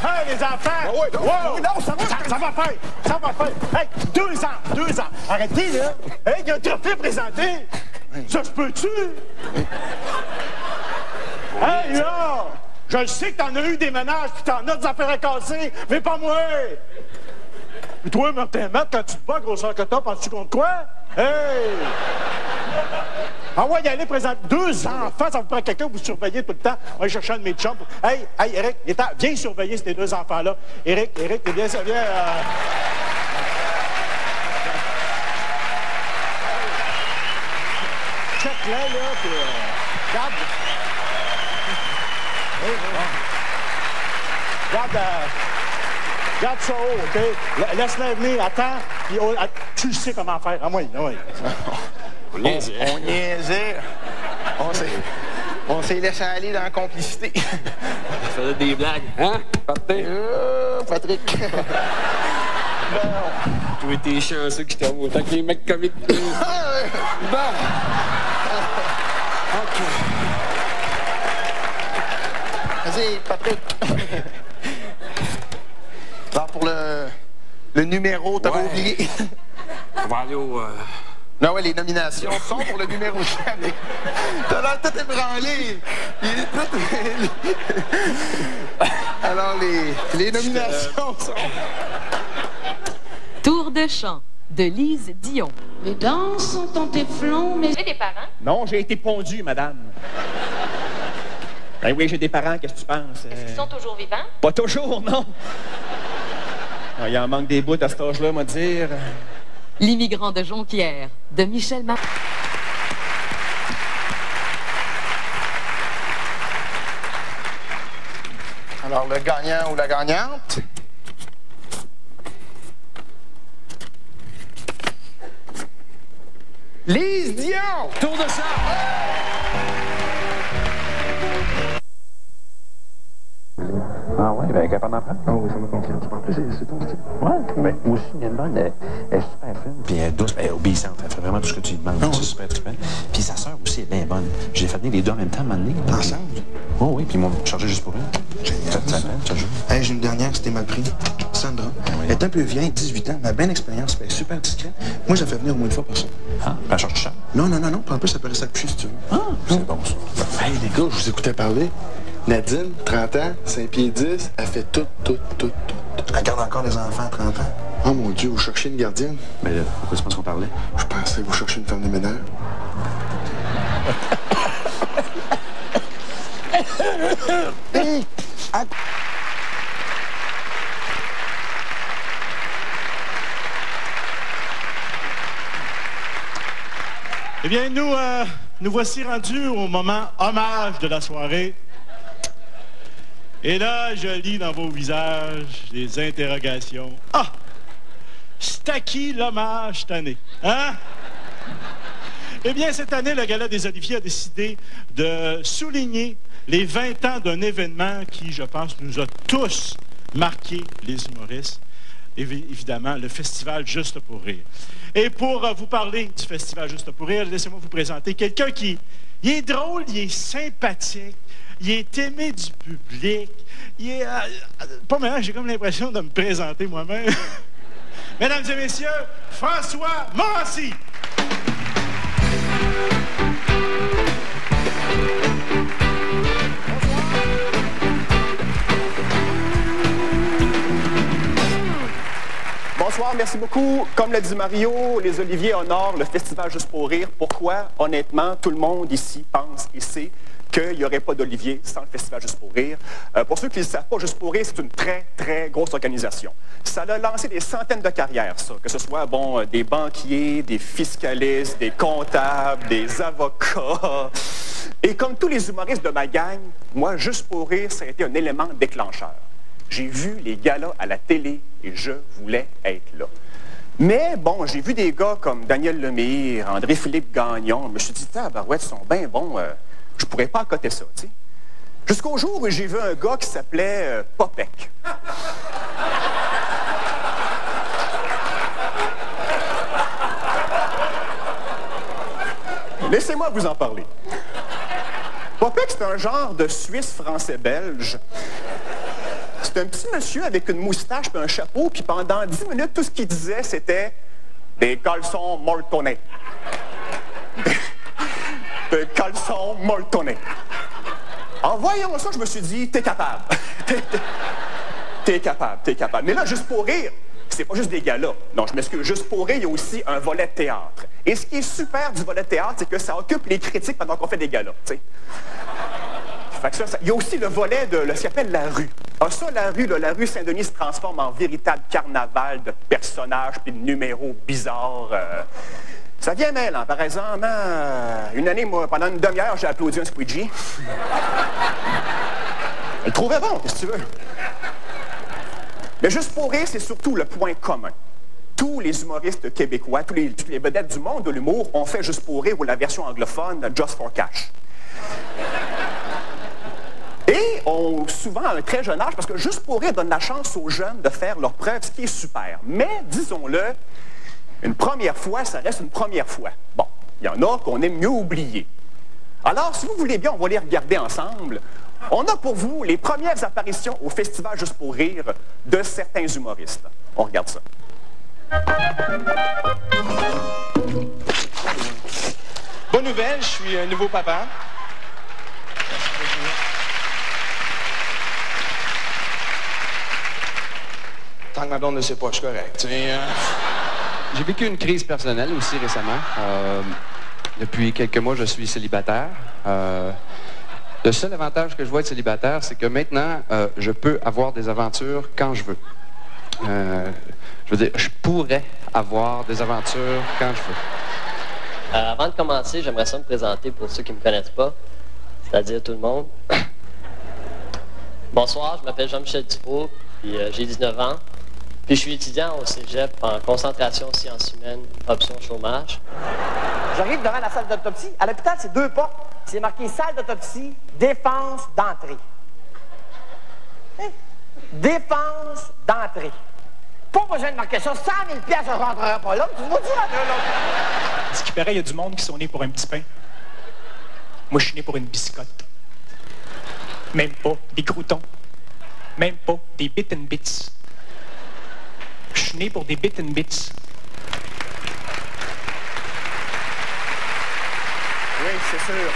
Hey, les enfants!
Oh, ouais,
wow. Non, ça va faire! Ça va faire! Hey, 2 ans! Arrêtez, là! Hey, il y a un trophée présenté! Ça se peut-tu? Hey, là! Je sais que t'en as eu des ménages pis t'en as des affaires à casser, mais pas moi! Puis toi, Martin Matt, quand tu te bats, grosseur que t'as, penses-tu contre quoi? Hey! Ah ouais, y aller présenter 2 enfants, ça vous prend quelqu'un pour vous surveiller tout le temps. On va chercher un de mes chums. Hey, Eric, viens surveiller ces 2 enfants-là. Eric, t'es bien, ça vient... Check-les, là, puis... Regarde. Regarde ça haut, OK? Laisse-les venir, attends, puis tu sais comment faire. Ah, oui, oui.
On niaisait.
On niaisait. On s'est laissé aller dans la complicité.
Ça faisait des blagues. Hein?
Patrick.
Toi, t'es chanceux que je t'aime autant que les mecs comiques. Bon.
OK. Vas-y, Patrick. Alors, pour le numéro, t'avais oublié.
On va aller au...
Non, ouais, les nominations sont pour le numéro 7. T'as l'air tout ébranlé. Il est tout... Alors, les nominations sont...
Tour de chant de Lise Dion.
Les dents sont en téflon, mais...
J'ai des parents?
Non, j'ai été pondu, madame. Ben oui, j'ai des parents, qu'est-ce que tu penses?
Est-ce qu'ils sont toujours vivants?
Pas toujours, non. Il en manque des bouts à cet âge-là, moi dire.
L'immigrant de Jonquière, de Michel Mar...
Alors, le gagnant ou la gagnante? Lise Dion!
Tour de chant!
Ah ouais, ben capable d'en prendre?
Ah oui, ça me confiance. En plus, c'est ton style.
Ouais, mais moi aussi, il y a une bonne, elle est super fine. Puis elle est douce, elle est obéissante, elle fait vraiment tout ce que tu lui demandes. C'est super trippant. Puis sa sœur aussi est bien bonne. J'ai fait venir les deux en même temps, à un moment donné.
Ensemble?
Oh oui, puis ils m'ont chargé juste pour eux.
Génial. Hey, j'ai une dernière, c'était mal pris. Sandra. Elle est un peu vieille, 18 ans, mais elle a bien d'expérience, elle est super discrète. Moi, je la fais venir au moins une fois par semaine.
Ah, elle charge ça?
Non. Puis en plus, ça peut rester accoucher si tu veux.
Ah, c'est bon, ça.
Hey, les gars, je vous écoutais parler. Nadine, 30 ans, 5 pieds 10, elle fait tout. Elle garde encore des enfants à 30 ans. Oh mon Dieu, vous cherchez une gardienne?
Mais là, pourquoi tu penses qu'on parlait?
Je pensais que vous cherchez une femme de ménage. Hey!
Eh bien, nous voici rendus au moment hommage de la soirée. Et là, je lis dans vos visages des interrogations. Ah! C'est à qui l'hommage cette année? Hein? Eh bien, cette année, le Gala des Oliviers a décidé de souligner les 20 ans d'un événement qui, je pense, nous a tous marqué les humoristes. Évidemment, le Festival Juste pour rire. Et pour vous parler du Festival Juste pour rire, laissez-moi vous présenter quelqu'un qui est drôle, il est sympathique, Il est aimé du public. Il est... pas mal, j'ai comme l'impression de me présenter moi-même. Mesdames et messieurs, François Morancy.
Bonsoir, merci beaucoup. Comme l'a dit Mario, les Oliviers honorent le Festival Juste pour rire. Pourquoi? Honnêtement, tout le monde ici pense et sait qu'il n'y aurait pas d'Olivier sans le Festival Juste pour rire. Pour ceux qui ne le savent pas, Juste pour rire, c'est une très, très grosse organisation. Ça a lancé des centaines de carrières, ça. Que ce soit, bon, des banquiers, des fiscalistes, des comptables, des avocats. Et comme tous les humoristes de ma gang, moi, Juste pour rire, ça a été un élément déclencheur. J'ai vu les galas à la télé et je voulais être là. Mais bon, j'ai vu des gars comme Daniel Lemire, André-Philippe Gagnon. Je me suis dit, tabarouette, ils sont bien bons. Je pourrais pas accoter ça, tu sais. Jusqu'au jour où j'ai vu un gars qui s'appelait Popek. Laissez-moi vous en parler. Popek, c'est un genre de Suisse français-belge. C'est un petit monsieur avec une moustache et un chapeau, puis pendant 10 minutes, tout ce qu'il disait, c'était des caleçons molletonnés. Des caleçons molletonnés. En voyant ça, je me suis dit, t'es capable. T'es capable, t'es capable. Mais là, Juste pour rire, c'est pas juste des galas. Non, je m'excuse. Juste pour rire, il y a aussi un volet de théâtre. Et ce qui est super du volet de théâtre, c'est que ça occupe les critiques pendant qu'on fait des galas, tu sais. Fait que ça, il y a aussi le volet de ce qu'on appelle la rue. Ah, ça, la rue Saint-Denis se transforme en véritable carnaval de personnages puis de numéros bizarres. Ça vient mêlant. Par exemple, une année, moi, pendant une demi-heure, j'ai applaudi un squeegee. Je le trouvais bon, qu'est-ce que tu veux. Mais Juste pour rire, c'est surtout le point commun. Tous les humoristes québécois, toutes les vedettes du monde de l'humour ont fait Juste pour rire ou la version anglophone Just for Cash. Et ont souvent un très jeune âge, parce que Juste pour rire donne la chance aux jeunes de faire leurs preuves, ce qui est super. Mais, disons-le, une première fois, ça reste une première fois. Bon, il y en a qu'on aime mieux oublier. Alors, si vous voulez bien, on va les regarder ensemble. On a pour vous les premières apparitions au Festival Juste pour rire de certains humoristes. On regarde ça.
Bonne nouvelle, je suis un nouveau papa. Tant que ma blonde ne sait pas, je suis correct.
J'ai vécu une crise personnelle aussi récemment. Depuis quelques mois, je suis célibataire. Le seul avantage que je vois être célibataire, c'est que maintenant, je peux avoir des aventures quand je veux. Je veux dire, je pourrais avoir des aventures quand je veux.
Avant de commencer, j'aimerais ça me présenter pour ceux qui ne me connaissent pas, c'est-à-dire tout le monde. Bonsoir, je m'appelle Jean-Michel Dufault, puis j'ai 19 ans. Puis je suis étudiant au cégep en concentration sciences humaines, option chômage.
J'arrive devant la salle d'autopsie. À l'hôpital, c'est 2 portes. C'est marqué salle d'autopsie, défense d'entrée. Hein? Défense d'entrée. Pas besoin de marquer ça. 100 000 piastres, je ne rentrerai pas là. Tu vas dire là.
Ce qui paraît, il y a du monde qui sont nés pour un petit pain. Moi, je suis né pour une biscotte. Même pas des croutons. Même pas des bits and bits. Je suis né pour des bits and bits.
Oui, c'est sûr.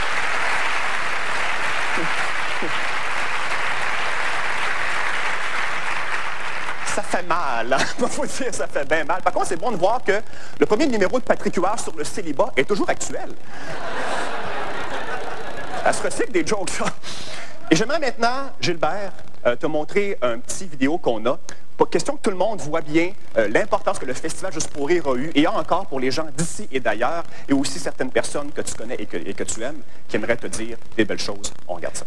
Ça fait mal, hein? Il faut dire, ça fait bien mal. Par contre, c'est bon de voir que le premier numéro de Patrick Huard sur le célibat est toujours actuel. Elle se recycle des jokes, ça. Et j'aimerais maintenant, Gilbert, te montrer un petit vidéo qu'on a. Pour question que tout le monde voit bien l'importance que le Festival Juste pour rire a eu et a encore pour les gens d'ici et d'ailleurs, et aussi certaines personnes que tu connais et que tu aimes, qui aimeraient te dire des belles choses. On regarde ça.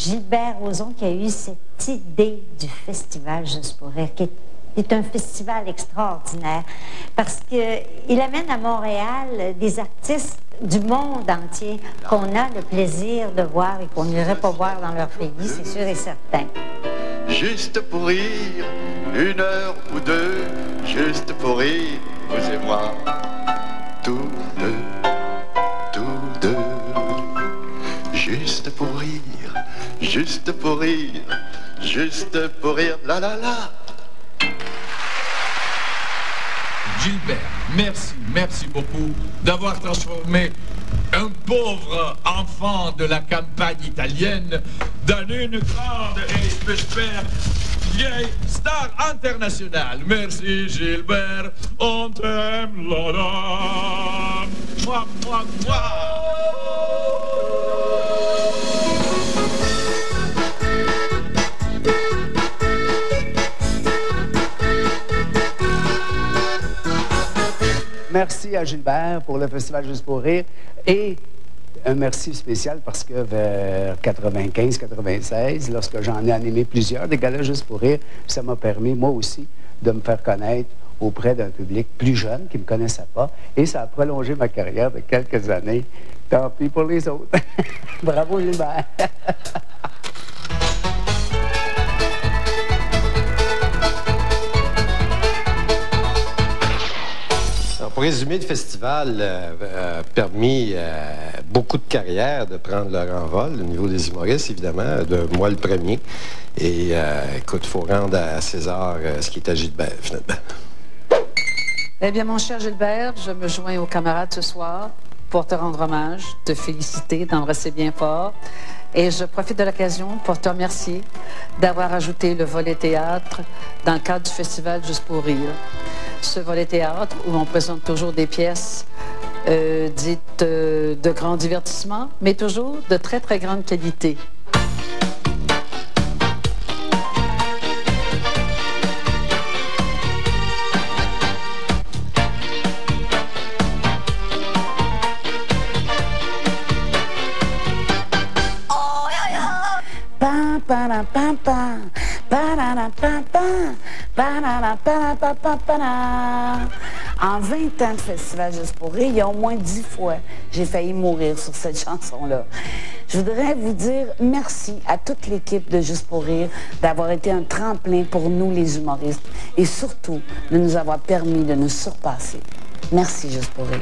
Gilbert Rozon qui a eu cette idée du Festival Juste pour rire, qui est un festival extraordinaire parce qu'il amène à Montréal des artistes du monde entier qu'on a le plaisir de voir et qu'on n'irait pas voir dans leur pays, c'est sûr et certain.
Juste pour rire, 1 heure ou 2, juste pour rire, vous et moi, tous deux, juste pour rire, juste pour rire, juste pour rire, la la la.
Gilbert, merci beaucoup d'avoir transformé un pauvre enfant de la campagne italienne dans une grande et, j'espère, vieille star internationale. Merci Gilbert, on t'aime, la la. Moi, moi, moi.
Merci à Gilbert pour le Festival Juste pour rire et un merci spécial parce que vers 95-96, lorsque j'en ai animé plusieurs des galas Juste pour rire, ça m'a permis, moi aussi, de me faire connaître auprès d'un public plus jeune qui ne me connaissait pas et ça a prolongé ma carrière de quelques années. Tant pis pour les autres. Bravo Gilbert.
Pour résumer, le festival a permis à beaucoup de carrières de prendre leur envol au niveau des humoristes, évidemment, de moi le premier. Et écoute, il faut rendre à César ce qui est à Gilbert, finalement.
Eh bien, mon cher Gilbert, je me joins aux camarades ce soir pour te rendre hommage, te féliciter, t'embrasser bien fort. Et je profite de l'occasion pour te remercier d'avoir ajouté le volet théâtre dans le cadre du festival Juste pour rire. Ce volet théâtre où on présente toujours des pièces dites de grand divertissement, mais toujours de très, très grande qualité.
En 20 ans de Festival Juste pour rire, il y a au moins 10 fois, j'ai failli mourir sur cette chanson-là. Je voudrais vous dire merci à toute l'équipe de Juste pour rire d'avoir été un tremplin pour nous, les humoristes, et surtout de nous avoir permis de nous surpasser. Merci Juste pour rire.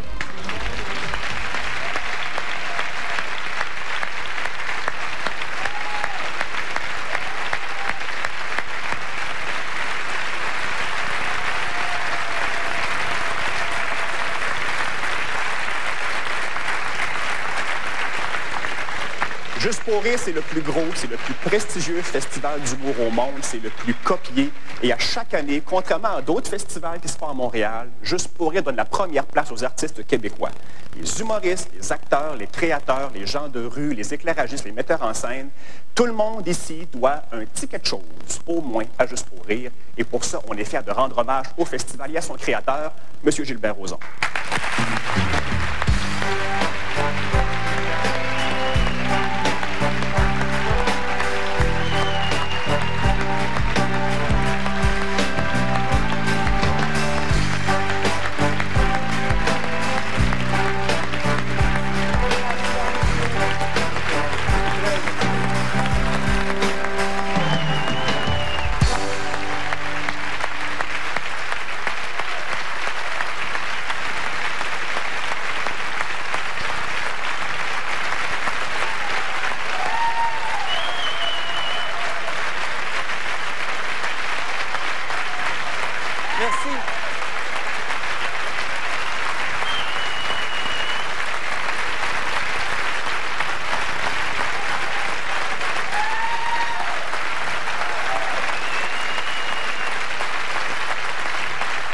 Juste pour rire, c'est le plus gros, c'est le plus prestigieux festival d'humour au monde, c'est le plus copié. Et à chaque année, contrairement à d'autres festivals qui se font à Montréal, Juste pour rire donne la première place aux artistes québécois. Les humoristes, les acteurs, les créateurs, les gens de rue, les éclairagistes, les metteurs en scène, tout le monde ici doit un petit quelque chose, au moins, à Juste pour rire. Et pour ça, on est fiers de rendre hommage au festival et à son créateur, M. Gilbert Rozon.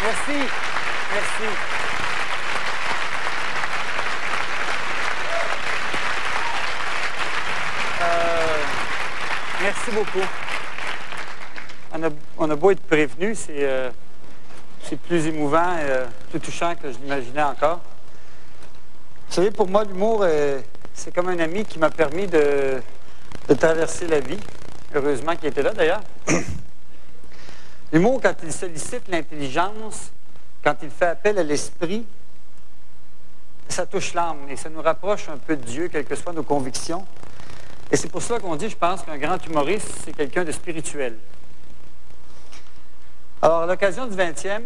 Merci. Merci.
Merci beaucoup. On a beau être prévenu, c'est plus émouvant et plus touchant que je l'imaginais encore. Vous savez, pour moi, l'humour, c'est comme un ami qui m'a permis de de traverser la vie. Heureusement qu'il était là, d'ailleurs. L'humour, quand il sollicite l'intelligence, quand il fait appel à l'esprit, ça touche l'âme et ça nous rapproche un peu de Dieu, quelles que soient nos convictions. Et c'est pour ça qu'on dit, je pense, qu'un grand humoriste, c'est quelqu'un de spirituel. Alors, à l'occasion du 20e,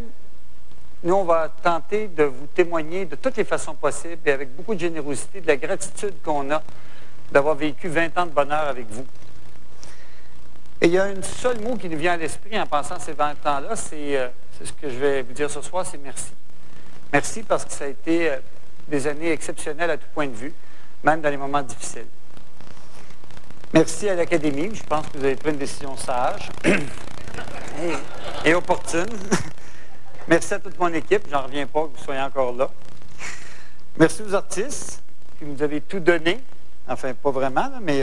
nous, on va tenter de vous témoigner de toutes les façons possibles et avec beaucoup de générosité, de la gratitude qu'on a d'avoir vécu 20 ans de bonheur avec vous. Et il y a un seul mot qui nous vient à l'esprit en pensant ces 20 ans-là, c'est ce que je vais vous dire ce soir, c'est merci. Merci parce que ça a été des années exceptionnelles à tout point de vue, même dans les moments difficiles. Merci à l'Académie, je pense que vous avez pris une décision sage et opportune. Merci à toute mon équipe, j'en reviens pas que vous soyez encore là. Merci aux artistes qui nous avez tout donné, enfin pas vraiment, là, mais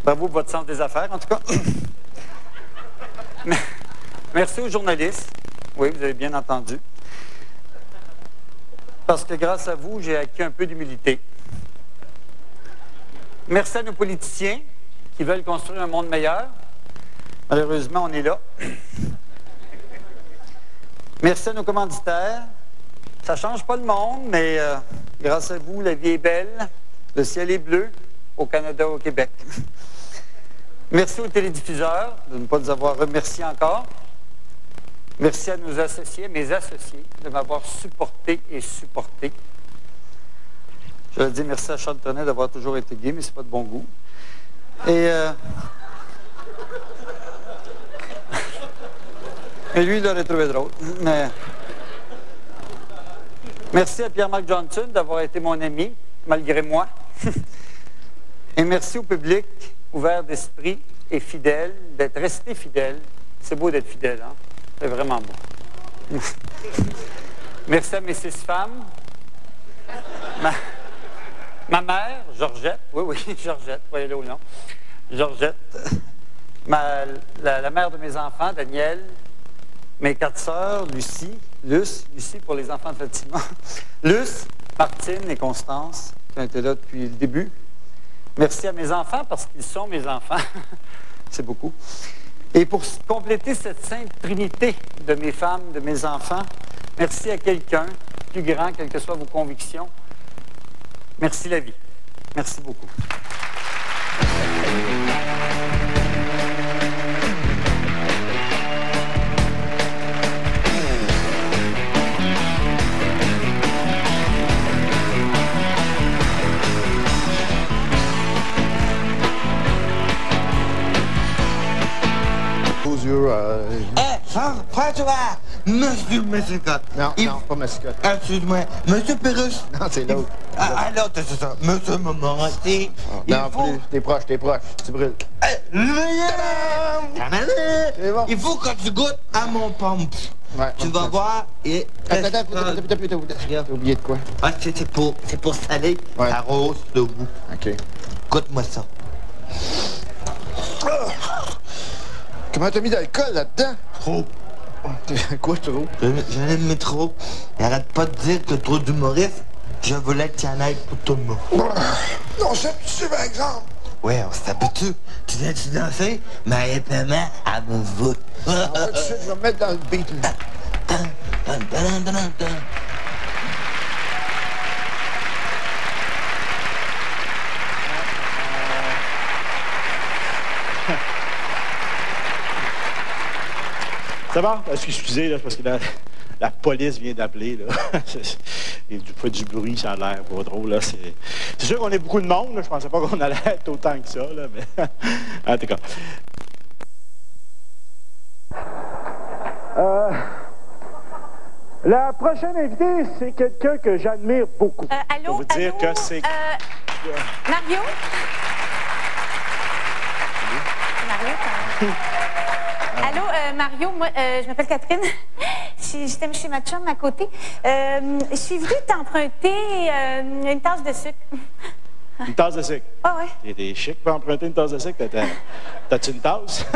bravo pour votre sens des affaires en tout cas. Merci aux journalistes, oui vous avez bien entendu, parce que grâce à vous j'ai acquis un peu d'humilité. Merci à nos politiciens qui veulent construire un monde meilleur. Malheureusement, on est là. Merci à nos commanditaires. Ça ne change pas le monde, mais grâce à vous, la vie est belle, le ciel est bleu, au Canada, au Québec. Merci aux télédiffuseurs de ne pas nous avoir remerciés encore. Merci à nos associés, mes associés, de m'avoir supporté et supporté. Je vais dire merci à Charles Trenet d'avoir toujours été gay, mais c'est pas de bon goût. Et lui, il l'aurait trouvé drôle. Mais merci à Pierre-Marc Johnson d'avoir été mon ami, malgré moi. Et merci au public ouvert d'esprit et fidèle, d'être resté fidèle. C'est beau d'être fidèle, hein? C'est vraiment beau. Merci à mes 6 femmes. Ma mère, Georgette, oui, Georgette, voyez-le ou non. Georgette. La mère de mes enfants, Danielle. Mes 4 sœurs, Lucie pour les enfants de Fatima. Luce, Martine et Constance, qui ont été là depuis le début. Merci à mes enfants, parce qu'ils sont mes enfants. C'est beaucoup. Et pour compléter cette sainte trinité de mes femmes, de mes enfants, merci à quelqu'un, plus grand, quelles que soient vos convictions. Merci la vie. Merci beaucoup.
François, Monsieur Massicotte.
Non, pas Massicotte.
Excuse-moi, Monsieur Pérusse.
Non, c'est l'autre.
L'autre, c'est ça. Monsieur Montmorency.
Non, plus. T'es proche. Tu brûles.
Il faut que tu goûtes à mon pompe.
Ouais,
tu vas voir. Et
Attends, t'as oublié de quoi?
Ah, c'est pour saler la rose de goût.
OK.
Goûte-moi ça.
Comment t'as mis d'alcool là-dedans?
Trop.
Quoi, trop?
J'en ai mis trop. Et arrête pas de dire que trop d'humoristes, je voulais qu'il y en ait pour tout le monde.
Non, c'est par exemple.
Ouais, on s'habitue. Tu viens-tu danser? Mais évidemment, à mon voûte.
Je vais me mettre dans le beat.
Ça va? Excusez, là, parce que la police vient d'appeler. Et du fait du bruit, ça a l'air pas drôle. C'est sûr qu'on est beaucoup de monde. Là. Je pensais pas qu'on allait être autant que ça. Là, mais en tout cas. La prochaine invitée, c'est quelqu'un que j'admire beaucoup.
Allô?
Pour vous dire que c'est...
Mario? Allô, Mario, moi, je m'appelle Catherine. J'étais chez ma chum à côté. Je suis venue t'emprunter une tasse de sucre.
Une tasse de sucre?
Ah ouais.
T'es chic pour emprunter une tasse de sucre? T'as-tu une tasse?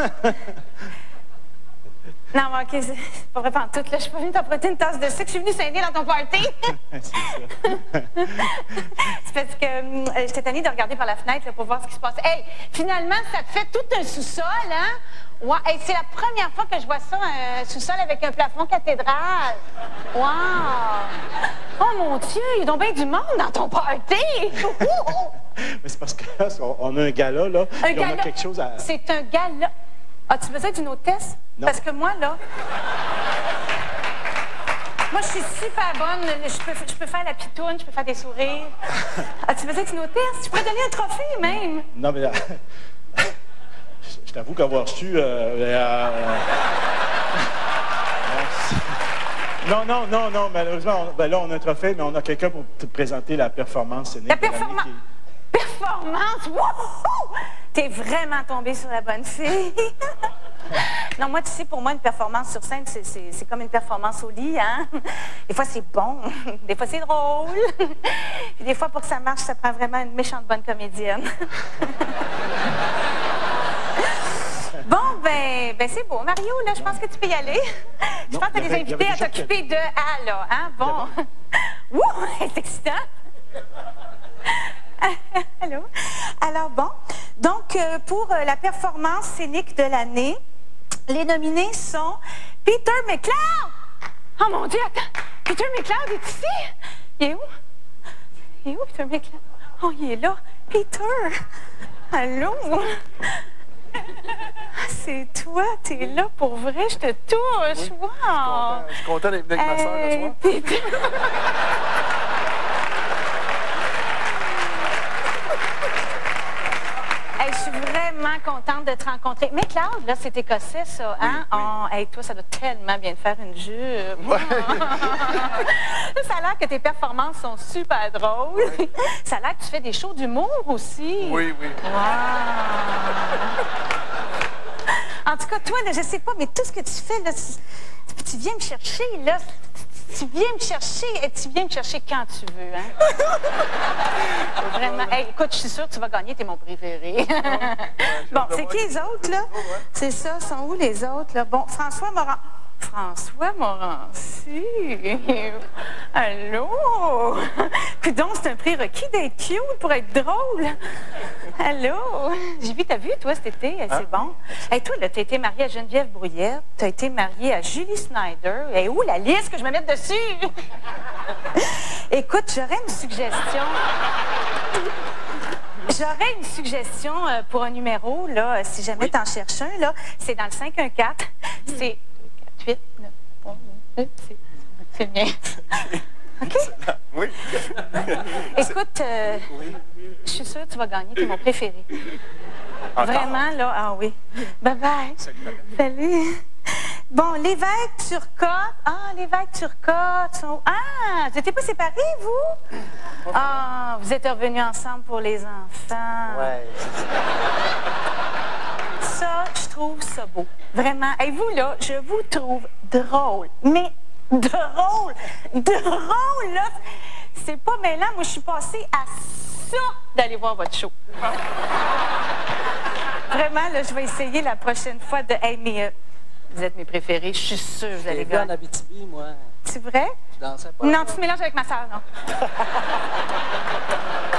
Non, mais OK, c'est pas vrai pantoute, là. Je suis pas venue t'apprêter une tasse de sucre, je suis venue s'aider dans ton party.
C'est ça.
C'est parce que j'étais tannée de regarder par la fenêtre là, pour voir ce qui se passe. Hey, finalement, ça te fait tout un sous-sol, hein? Ouais, hey, c'est la première fois que je vois ça, un sous-sol avec un plafond cathédrale. Wow! Oh mon Dieu, il y a donc bien du monde dans ton party!
Mais c'est parce que là, on a un gala, là.
Un
et
gala.
On a quelque chose à...
C'est un gala. As-tu besoin d'une hôtesse?
Non.
Parce que moi, là... Moi, je suis super bonne. Je peux faire la pitoune, je peux faire des sourires. As-tu besoin d'une hôtesse? Je pourrais donner un trophée, même.
Non, mais là... Je t'avoue qu'avoir su... Non, malheureusement, là, on a un trophée, mais on a quelqu'un pour te présenter la performance scénique.
La performance... Performance? Wouhou! T'es vraiment tombée sur la bonne fille. Non, moi, tu sais, pour moi, une performance sur scène, c'est comme une performance au lit, hein? Des fois, c'est bon. Des fois, c'est drôle. Puis des fois, pour que ça marche, ça prend vraiment une méchante bonne comédienne. Bon, ben c'est beau. Mario, là, je pense que tu peux y aller. Je pense que tu as des invités à t'occuper de A, là, hein? Bon. Wouh! C'est excitant. Allô? Alors, bon. Donc, pour la performance scénique de l'année, les nominés sont Peter McLeod. Oh mon Dieu, attends. Peter McLeod est ici? Il est où? Il est où, Peter McLeod? Oh, il est là. Peter. Allô? C'est toi, t'es là pour vrai, je te touche. Wow!
Je suis content d'être venu avec ma soeur ce soir.
Peter. Hey, je suis vraiment contente de te rencontrer. Mais Claude, là, c'est écossais, ça, hein?
Oui.
Oh, hey, toi, ça doit tellement bien te faire une jupe.
Ouais.
Ça a l'air que tes performances sont super drôles. Oui. Ça a l'air que tu fais des shows d'humour aussi.
Oui.
Wow! En tout cas, toi, là, je sais pas, mais tout ce que tu fais, là, tu viens me chercher, là. Tu viens me chercher et tu viens me chercher quand tu veux, hein? Vraiment. Hey, écoute, je suis sûre que tu vas gagner, t'es mon préféré. Bon, c'est qui les autres, là? C'est ça, sont où les autres, là? Bon, François Morancy. Allô? Puis donc, c'est un prérequis d'être cute pour être drôle. Allô? T'as vu, toi, cet été? C'est bon. Hey, toi, là, t'as été mariée à Geneviève Brouillette, t'as été mariée à Julie Snyder. Hey, où la liste que je me mette dessus? Écoute, j'aurais une suggestion. J'aurais une suggestion pour un numéro, là, si jamais t'en cherches un, là. C'est dans le 514. C'est 8, 9, c'est bien. OK?
Oui.
Écoute, je suis sûre que tu vas gagner, t'es mon préféré. Vraiment, là, ah oui. Bye-bye. Salut. Bon, Lévesque-Turcotte. Ah, Lévesque-Turcotte sont... Ah, vous n'étiez pas séparés, vous? Ah, vous êtes revenus ensemble pour les enfants.
Ouais.
Ça, je trouve ça beau. Vraiment. Et vous, là, je vous trouve drôle. Mais drôle! Drôle, là! C'est pas mêlant. Moi, je suis passée à ça d'aller voir votre show. Vraiment, là, je vais essayer la prochaine fois de... Hey, mais vous êtes mes préférés. Je suis sûre que vous allez gagner.
en Abitibi, moi.
C'est vrai?
Je dansais pas.
Non, tu te mélanges avec ma sœur, non?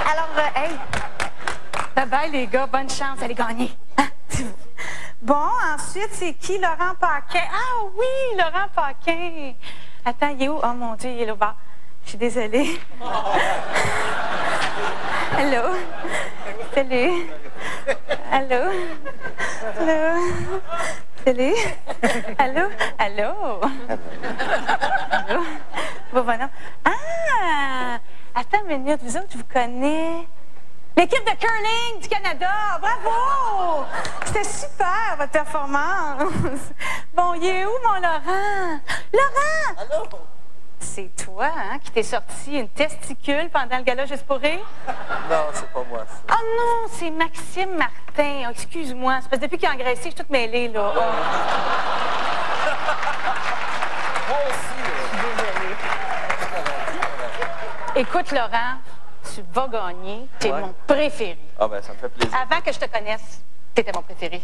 Alors, hey, bye-bye, les gars. Bonne chance, allez gagner. Hein? Bon, ensuite, c'est qui? Laurent Paquin. Ah oui, Laurent Paquin. Attends, il est où? Oh mon Dieu, il est là-bas. Je suis désolée. Allô? Salut. Allô? Allô? Salut. Allô? Allô? Allô? Bon, voilà. Ah! Attends une minute, vous autres, je vous connais. L'équipe de curling du Canada, bravo! C'était super, votre performance. Bon, il est où, mon Laurent? Laurent!
Allô?
C'est toi, hein, qui t'es sorti une testicule pendant le gala Juste pour rire?
Non, c'est pas moi, ça.
Oh non, c'est Maxime Martin. Oh, excuse-moi, c'est parce que depuis qu'il a engraissé, je suis toute mêlée, là. Oh.
Moi aussi,
Désolée. Écoute, Laurent, tu vas gagner. Tu es mon préféré.
Ah ben, ça me fait plaisir.
Avant que je te connaisse, tu étais mon préféré.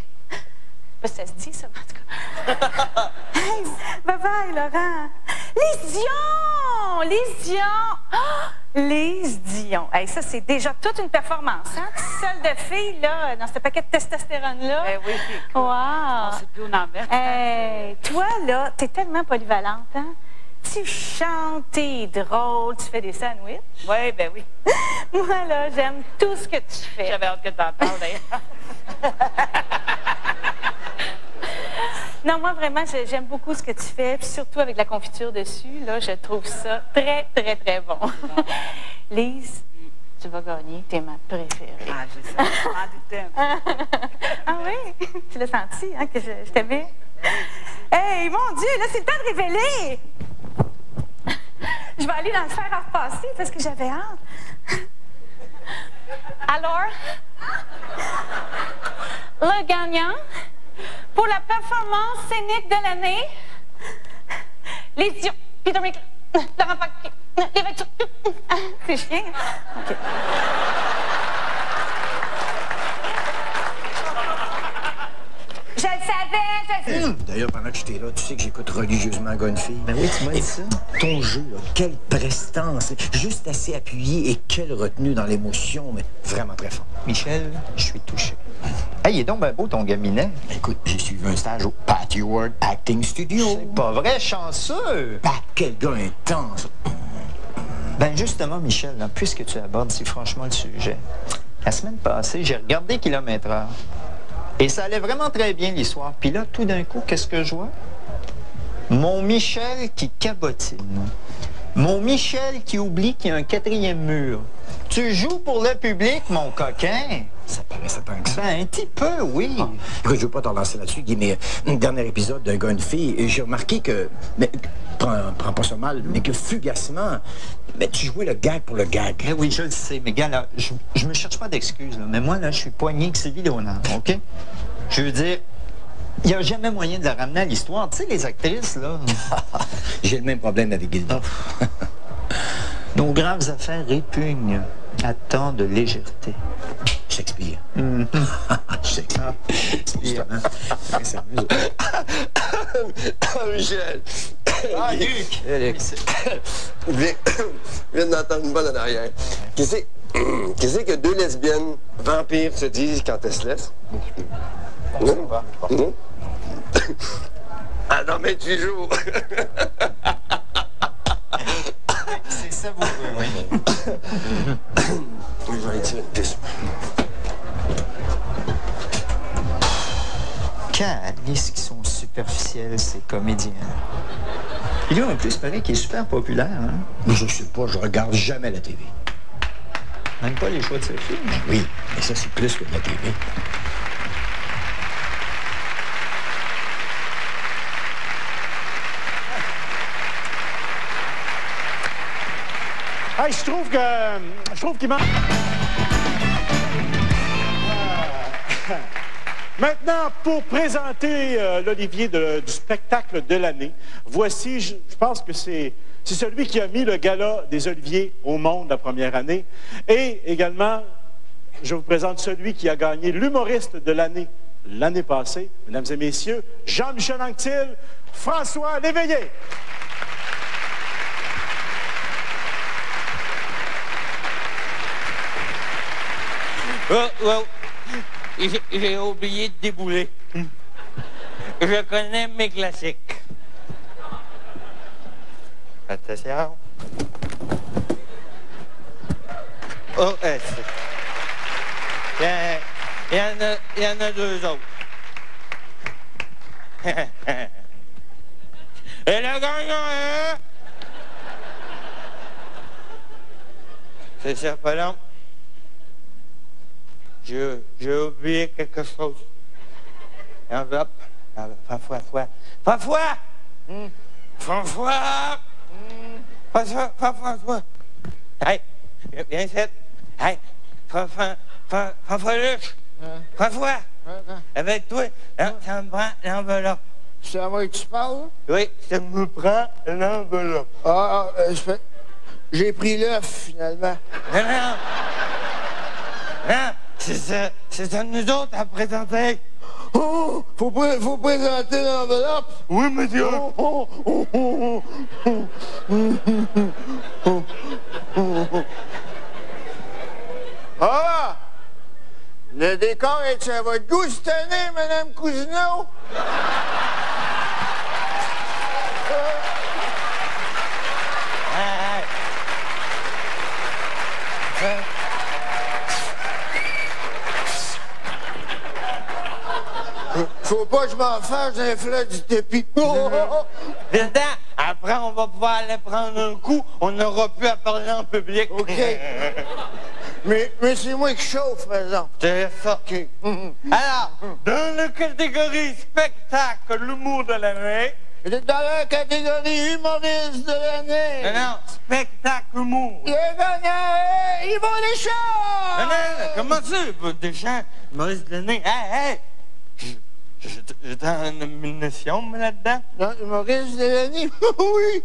sais pas si ça se dit, ça, en tout cas. Hey, bye-bye, Laurent. Lise Dion! Lise Dion! Oh, Lise Dion. Hey, ça, c'est déjà toute une performance, hein? Seule de fille, là, dans ce paquet de testostérone-là.
Eh oui, écoute,
wow!
on sait plus où on en met.
Hey, toi, là, t'es tellement polyvalente, hein? Tu chantes, t'es drôle, tu fais des sandwichs.
Oui, ben oui.
Moi, là, j'aime tout ce que tu fais.
J'avais hâte que t'en parles, d'ailleurs.
Non, moi, vraiment, j'aime beaucoup ce que tu fais, puis surtout avec la confiture dessus, là, je trouve ça très, très, très bon. Lise, tu vas gagner, t'es ma préférée.
Ah, je sais, je m'en doutais un peu.
Ah oui? Tu l'as senti, hein, que je t'aimais? Hey, mon Dieu, là, c'est le temps de révéler! Je vais aller dans le fer à repasser parce que j'avais hâte. Alors, le gagnant pour la performance scénique de l'année, les Dion, Peter Mick, Laurent Paquet, l'évêque sur... C'est chiant. OK. Je le savais,
D'ailleurs, pendant que j'étais là, tu sais que j'écoute religieusement Gone Fille.
Ben oui, tu m'as dit ça.
Ton jeu, là, quelle prestance, juste assez appuyé et quelle retenue dans l'émotion, mais vraiment très fort.
Michel, je suis touché. Hey, il est donc ben beau, ton gaminet.
Écoute, j'ai suivi un stage au Patty Ward Acting Studio.
C'est pas vrai, chanceux.
Pat, quel gars intense.
Ben justement, Michel, là, puisque tu abordes si franchement le sujet, la semaine passée, j'ai regardé Kilomètre-heure. Et ça allait vraiment très bien l'histoire. Puis là, tout d'un coup, qu'est-ce que je vois? Mon Michel qui cabotine. Mon Michel qui oublie qu'il y a un quatrième mur. Tu joues pour le public, mon coquin.
Ça paraissait tant que ça.
Ben, un petit peu, oui.
Ah. Écoute, je veux pas t'en lancer là-dessus, Guy, mais un dernier épisode d'un gars, une fille, et j'ai remarqué que... Mais, prends pas ça mal, mais que fugacement... Mais tu jouais le gag pour le gag.
Eh oui, je le sais, mais gars, là, je me cherche pas d'excuses, là. Mais moi, là, je suis poigné que Sylvie Léonard, OK? Je veux dire, il n'y a jamais moyen de la ramener à l'histoire. Tu sais, les actrices, là...
J'ai le même problème avec Gilda.
Nos graves affaires répugnent à tant de légèreté.
Shakespeare. Shakespeare.
Justement.
Michel.
Ah, Luc.
Alex. Viens d'entendre une bonne en arrière. Qu'est-ce que deux lesbiennes vampires se disent quand elles se laissent? Ah non, mais tu joues.
C'est ça, vous, oui.
Je vais aller tirer une piste.
Calice qui sont superficiels, ces comédiens. Et lui, en plus, il paraît qu'il est super populaire, hein?
Je sais pas, je regarde jamais la TV.
Même pas les choix de ce film.
Oui, mais ça, c'est plus que de la TV.
Hey, je trouve qu'il manque... Maintenant, pour présenter l'Olivier du spectacle de l'année, voici, je pense que c'est celui qui a mis le gala des Oliviers au monde la première année. Et également, je vous présente celui qui a gagné l'humoriste de l'année passée. Mesdames et messieurs, Jean-Michel Anctil, François Léveillé.
Oh. J'ai oublié de débouler. Je connais mes classiques. Attention. Oh, il y en a deux autres. Et le gagnant est... C'est ça, pas long. J'ai oublié quelque chose. Enveloppe. François. Hey, viens ici. Hey, François Luche. François. Avec toi, ça me prend l'enveloppe.
C'est à moi que tu parles?
Oui, ça me prend l'enveloppe.
J'ai pris l'œuf, finalement.
Non, c'est ça nous autres à présenter.
Faut présenter l'enveloppe.
Oui, monsieur.
Ah! Le décor est à votre goût cette année, Madame Cousineau? Faut pas que je m'en fasse d'un flat du tapis.
Président, après, on va pouvoir aller prendre un coup. On n'aura plus à parler en public.
OK. Mais c'est moi qui chauffe, par exemple.
C'est ça.
OK.
Alors, dans la catégorie spectacle, l'humour de l'année...
Dans la catégorie humoriste de l'année.
Non, spectacle, humour.
Le gagnant est Yvon Deschamps!
Non, comment ça, Yvon Deschamps, humoriste de l'année? Hey! J'étais en nomination, mais là-dedans?
Non, humoriste de l'année? Oui!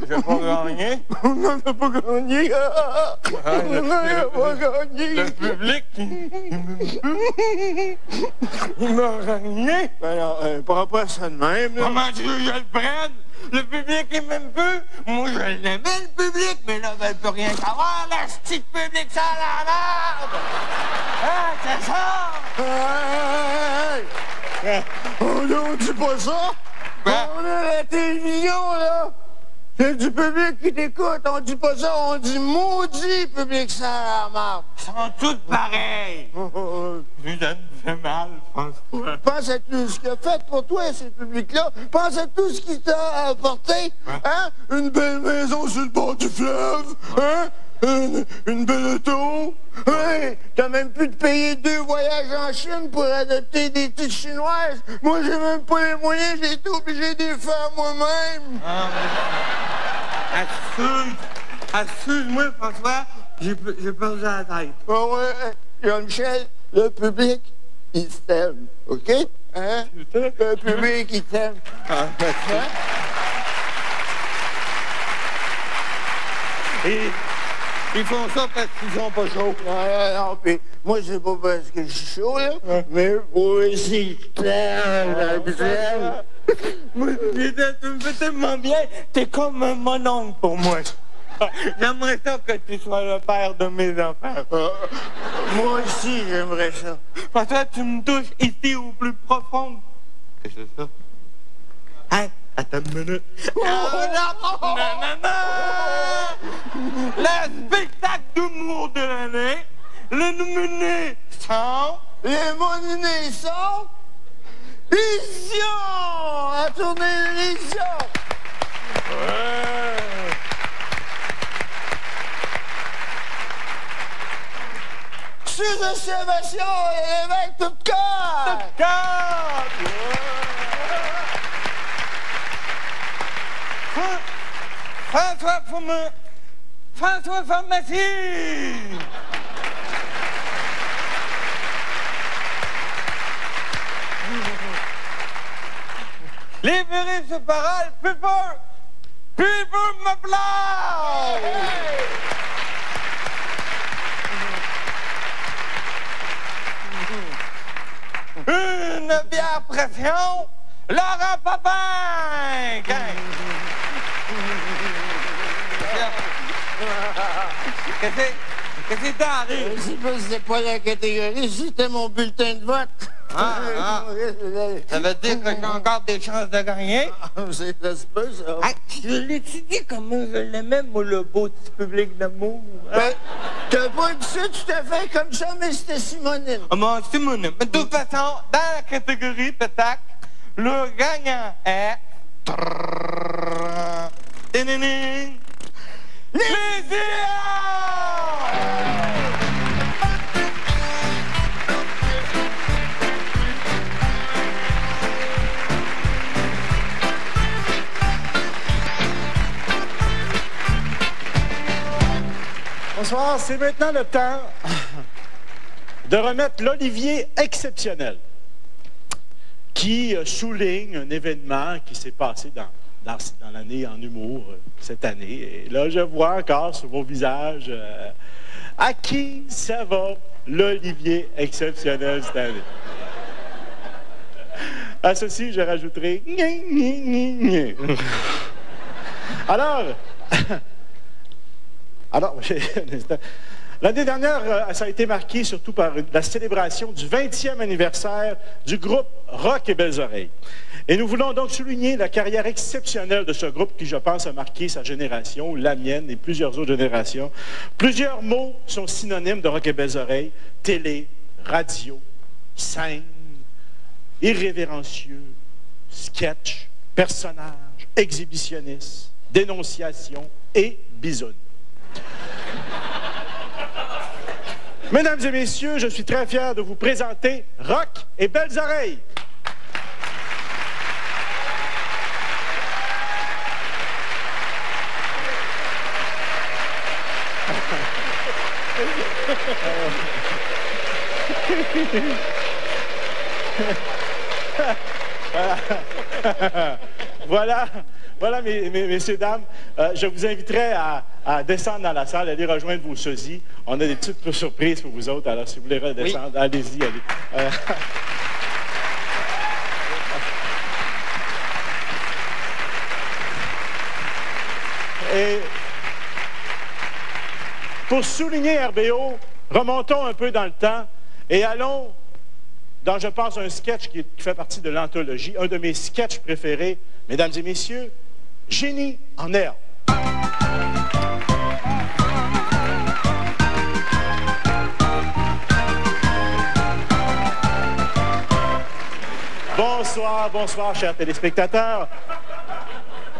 J'ai pas gagné?
On n'en a pas gagné! On n'en a pas gagné!
Le public, il m'a gagné!
Ben non, pas après ça de même, là.
Comment tu veux que je le prenne? Le public, il m'aime peu. Moi, je l'aimais, le public, mais là, ben, il peut rien savoir. La petite public, ça a la merde! Ah, c'est ça!
On dit pas ça! On a la télévision, là! C'est du public qui t'écoute. On dit pas ça, on dit maudit public, ça a la merde.
Ils sont tous pareils. Ça me fait mal, François.
Pense à tout ce qu'il a fait pour toi, ces publics-là. Pense à tout ce qu'il t'a apporté. Hein? Une belle maison sur le bord du fleuve. Hein? Une belle auto. Hein? T'as même pu te payer 2 voyages en Chine pour adopter des petites Chinoises. Moi, j'ai même pas les moyens, j'ai été obligé de les faire moi-même.
Excuse-moi, François, j'ai perdu la tête.
Ah ouais, Jean-Michel, le public, il t'aime, OK? Hein? Le public, il t'aime.
Et ils font ça parce qu'ils sont pas chauds.
Non, puis moi, c'est pas parce que je suis chaud, là, mais moi aussi, je t'aime,
Moi, tu me fais tellement bien, t'es comme mon oncle pour moi. J'aimerais ça que tu sois le père de mes enfants.
Moi aussi, j'aimerais ça.
Parce que tu me touches ici au plus profond. Qu'est-ce que c'est ça? Hein? Attends une minute. Non! Le spectacle d'humour de l'année, le nominé sont...
Les nominés sont... Vision! À tourner l'émission! Sous-estimation et l'évêque tout cœur!
Tout cœur! François Pharmacie! Libérez ce parole, people m'applaudissent! Une bière pression, Laurent Papin! Qu'est-ce que t'arrive?
C'était pas la catégorie, c'était mon bulletin de vote.
Ça veut dire que j'ai encore des chances de gagner?
Ça se peut, ça.
Je l'ai-tu dit comment je l'aimais, moi, le beau petit public d'amour?
Ben, t'as pas dit ça tout à fait comme ça, mais c'était Simonine.
Bon, Simonine. Mais de toute façon, dans la catégorie spectacle, le gagnant est... Les
Bonsoir, c'est maintenant le temps de remettre l'Olivier exceptionnel qui souligne un événement qui s'est passé dans l'année en humour cette année. Et là, je vois encore sur vos visages À qui ça va l'Olivier exceptionnel cette année? À ceci, je rajouterai... Alors, l'année dernière, ça a été marqué surtout par la célébration du 20e anniversaire du groupe Rock et Belles Oreilles. Et nous voulons donc souligner la carrière exceptionnelle de ce groupe qui, je pense, a marqué sa génération, la mienne et plusieurs autres générations. Plusieurs mots sont synonymes de Rock et Belles Oreilles: télé, radio, scène, irrévérencieux, sketch, personnage, exhibitionniste, dénonciation et bisoune. Mesdames et messieurs, je suis très fier de vous présenter Rock et Belles Oreilles. Voilà, messieurs, dames, je vous inviterai à descendre dans la salle, aller rejoindre vos sosies. On a des petites surprises pour vous autres, alors si vous voulez redescendre, oui. Allez-y, allez. Et pour souligner RBO, remontons un peu dans le temps et allons dans, je pense, un sketch qui fait partie de l'anthologie, un de mes sketchs préférés, mesdames et messieurs, Génie en herbe. Bonsoir, bonsoir, chers téléspectateurs.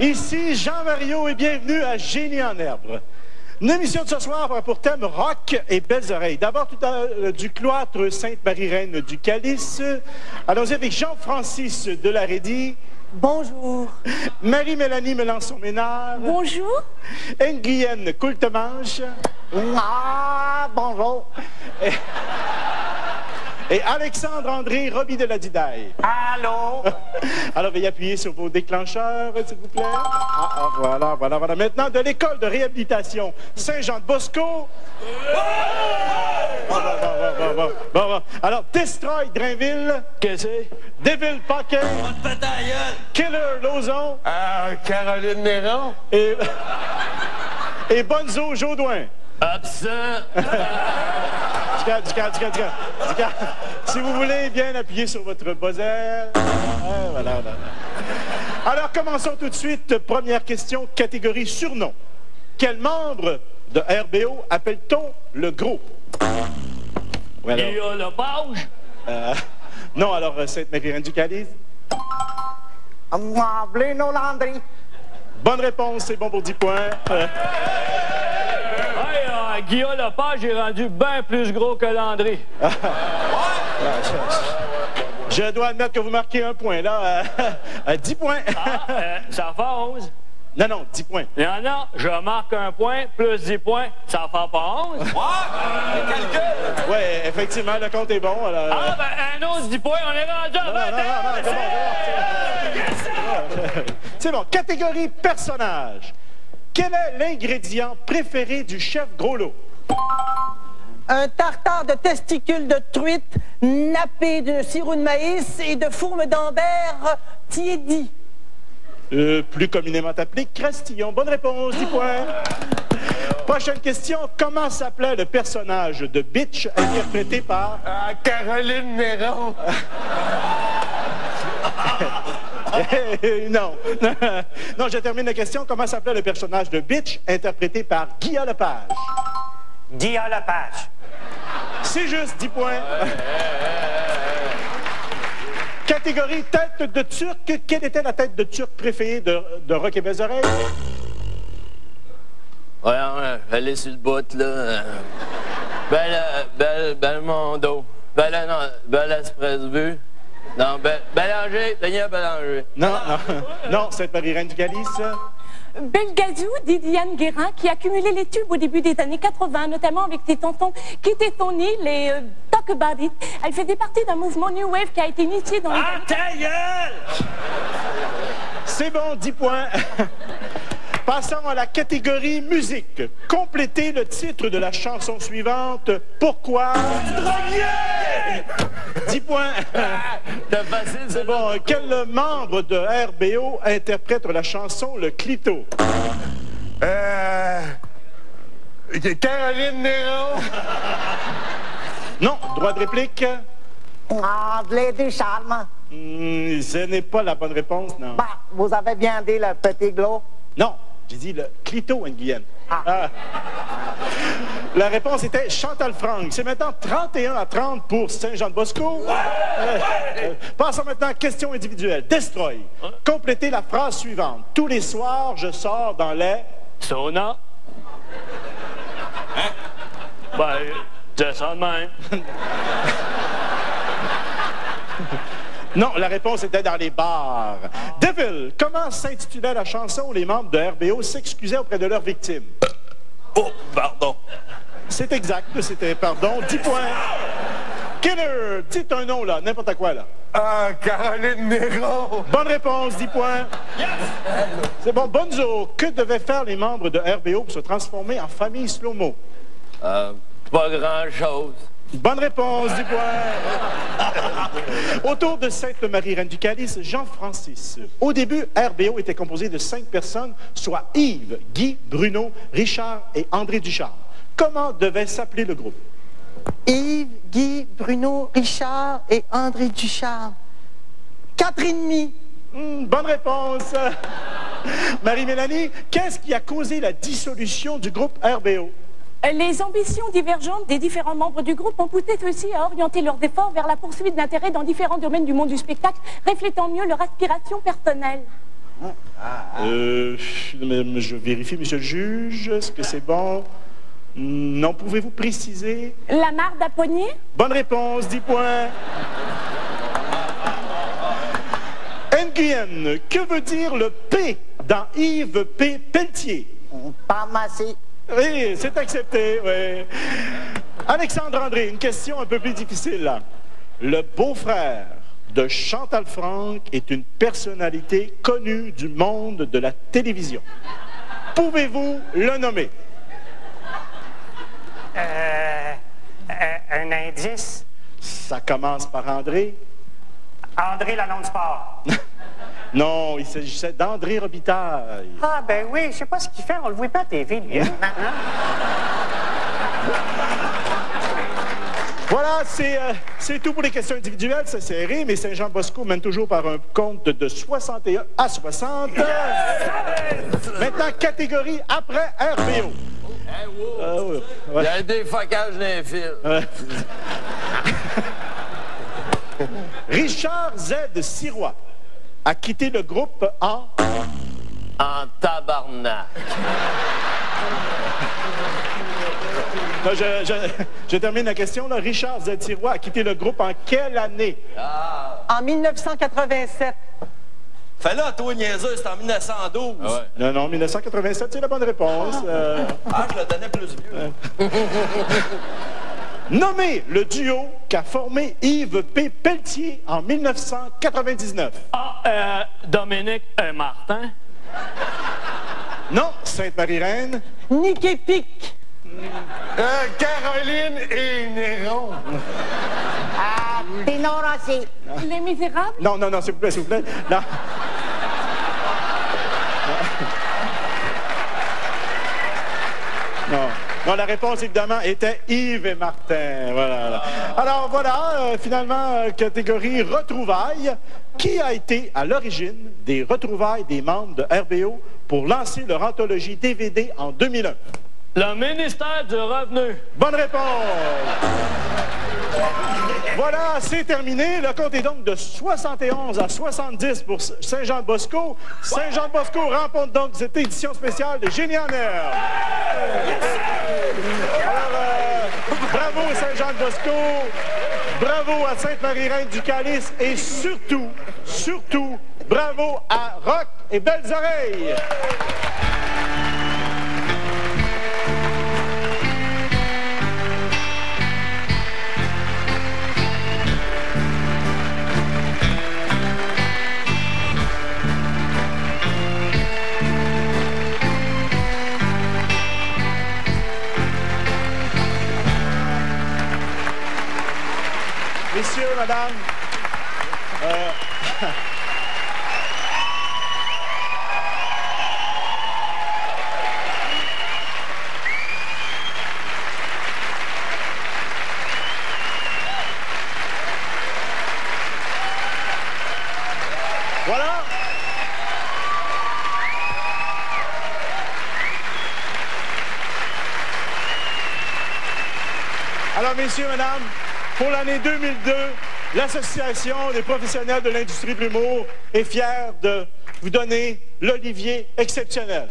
Ici Jean-Mario et bienvenue à Génie en herbe. Une émission de ce soir pour thème Rock et Belles Oreilles. D'abord, du cloître Sainte-Marie-Reine du Calice. Allons-y avec Jean-Francis de la Rédie.
Bonjour.
Marie-Mélanie Melançon-Ménard.
Bonjour.
Nguyen Coultemanche.
Ah, bonjour.
Et Alexandre-André Roby de la Didaille.
Allô?
Alors, veuillez appuyer sur vos déclencheurs, s'il vous plaît. Voilà. Maintenant, de l'école de réhabilitation Saint-Jean-de-Bosco. Bon. Alors, Destroy Drainville.
Qu'est-ce que c'est?
Deville Paquet. Killer Lauzon.
Caroline Néron.
Et Bonzo Jaudoin.
Absent.
Du calme. Si vous voulez bien appuyer sur votre buzzer. Voilà. Alors, commençons tout de suite. Première question, catégorie surnom. Quel membre de RBO appelle-t-on le gros?
Voilà. Guillaume Lepage?
Non, alors, Sainte-Marie-Reine du Calice?
Bléno Landry.
Bonne réponse, c'est bon pour 10 points.
Guillaume Lepage est rendu bien plus gros que Landry.
Je dois admettre que vous marquez un point, là. 10 poins.
Ça fait 11.
Non, 10 points.
Non, je marque un point, plus 10 points, ça fait pas 11.
Oui, effectivement, le compte est bon. Alors...
un autre 10 points, on est rendu à 21.
C'est bon. Catégorie personnage. Quel est l'ingrédient préféré du chef Gros-Lot?
Un tartare de testicules de truite nappé de sirop de maïs et de fourme d'ambert tiédi.
Plus communément appelé crastillon. Bonne réponse, 10 points. Prochaine question. Comment s'appelait le personnage de Bitch interprété par...
Caroline Néron.
Non, je termine la question. Comment s'appelait le personnage de Bitch interprété par Guillaume Lepage?
Guillaume Lepage.
C'est juste, 10 points. Catégorie tête de Turc. Quelle était la tête de Turc préférée de Rock et Belles Oreilles?
Elle est sur le bout, là. Belmondo. Espresbu. Non, Bélanger, Daniel Bélanger.
Non, Sainte-Marie-Reine du Calice.
Belgazou, Didiane Guérin, qui a cumulé les tubes au début des années 80, notamment avec ses chansons qui étaient tournées, les Talk About It. Elle faisait partie d'un mouvement New Wave qui a été initié dans les...
Ta gueule! C'est bon, 10 points. Passons à la catégorie musique. Complétez le titre de la chanson suivante. Pourquoi? 10 points. C'est bon. Quel membre de RBO interprète la chanson Le Clito?
Caroline Néron.
Non. Droit de réplique?
André Ducharme.
Ce n'est pas la bonne réponse, non.
Bah, vous avez bien dit le petit glos?
Non, j'ai dit le clito, Anne-Guyenne. La réponse était Chantal Franck. C'est maintenant 31-30 pour Saint-Jean-de-Bosco. Passons maintenant à question individuelle. Destroy. Complétez la phrase suivante. Tous les soirs, je sors dans les...
Sauna. Hein? Ben, c'est ça de même.
Non, la réponse était dans les bars. Devil, comment s'intitulait la chanson où les membres de RBO s'excusaient auprès de leurs victimes?
Oh, pardon.
C'est exact, c'était pardon. 10 points. Killer, dites un nom, là, n'importe quoi, là.
Caroline Néron.
Bonne réponse, 10 points. Yes! C'est bon. Bonzo, que devaient faire les membres de RBO pour se transformer en famille slow-mo?
Pas grand-chose.
Bonne réponse, 10 points. Autour de Sainte-Marie, reine du Calice, Jean-Francis. Au début, RBO était composé de 5 personnes, soit Yves, Guy, Bruno, Richard et André Ducharme. Comment devait s'appeler le groupe?
Yves, Guy, Bruno, Richard et André Ducharme. 4,5.
Bonne réponse. Marie-Mélanie, qu'est-ce qui a causé la dissolution du groupe RBO?
Les ambitions divergentes des différents membres du groupe ont poussé ceux-ci à orienter leurs efforts vers la poursuite d'intérêts dans différents domaines du monde du spectacle, reflétant mieux leur aspiration personnelle.
Je vérifie, monsieur le juge, est-ce que c'est bon? Non, pouvez-vous préciser?
La marde à poignée?
Bonne réponse, 10 points. Nguyen, que veut dire le P dans Yves P. Pelletier?
Pharmacie.
Oui, c'est accepté, oui. Alexandre André, une question un peu plus difficile, là. Le beau-frère de Chantal Franck est une personnalité connue du monde de la télévision. Pouvez-vous le nommer?
Un indice?
Ça commence par André.
André Lalonde Sport.
Non, il s'agissait d'André Robitaille.
Ah, ben oui, je sais pas ce qu'il fait, on le voit pas à TV, lui.
Voilà, c'est tout pour les questions individuelles, c'est serré, mais Saint-Jean-Bosco mène toujours par un compte de 61 à 60. Maintenant, catégorie après RBO.
Il y a des focages dans les fils.
Richard Z. Sirois a quitté le groupe en
tabarnak.
Non, je termine la question. Là. Richard Z. Sirois a quitté le groupe en quelle année?
En 1987.
Fais-là, toi, niaiseux, c'est en 1912.
Ah ouais. Non, 1987, c'est la bonne réponse.
Je le donnais plus vieux.
Nommez le duo qu'a formé Yves P. Pelletier en 1999.
Dominique et Martin.
Non, Sainte-Marie-Reine.
Nick et Pic.
Caroline et Néron.
Pénon Rossi.
Les Misérables?
Non, s'il vous plaît. Non. Non, la réponse, évidemment, était Yves et Martin. Voilà. Alors, voilà, finalement, catégorie retrouvailles. Qui a été à l'origine des retrouvailles des membres de RBO pour lancer leur anthologie DVD en 2001?
Le ministère du Revenu.
Bonne réponse! Voilà, c'est terminé. Le compte est donc de 71 à 70 pour Saint-Jean-de-Bosco. Saint-Jean-de-Bosco remporte donc cette édition spéciale de Génie en Herbe. Alors, bravo Saint-Jean-de-Bosco, bravo à Sainte-Marie-Reine du Calice et surtout, bravo à Rock et Belles Oreilles. messieurs, madame. Voilà. Alors, messieurs, mesdames, pour l'année 2002, l'Association des professionnels de l'industrie de l'humour est fière de vous donner l'Olivier exceptionnel.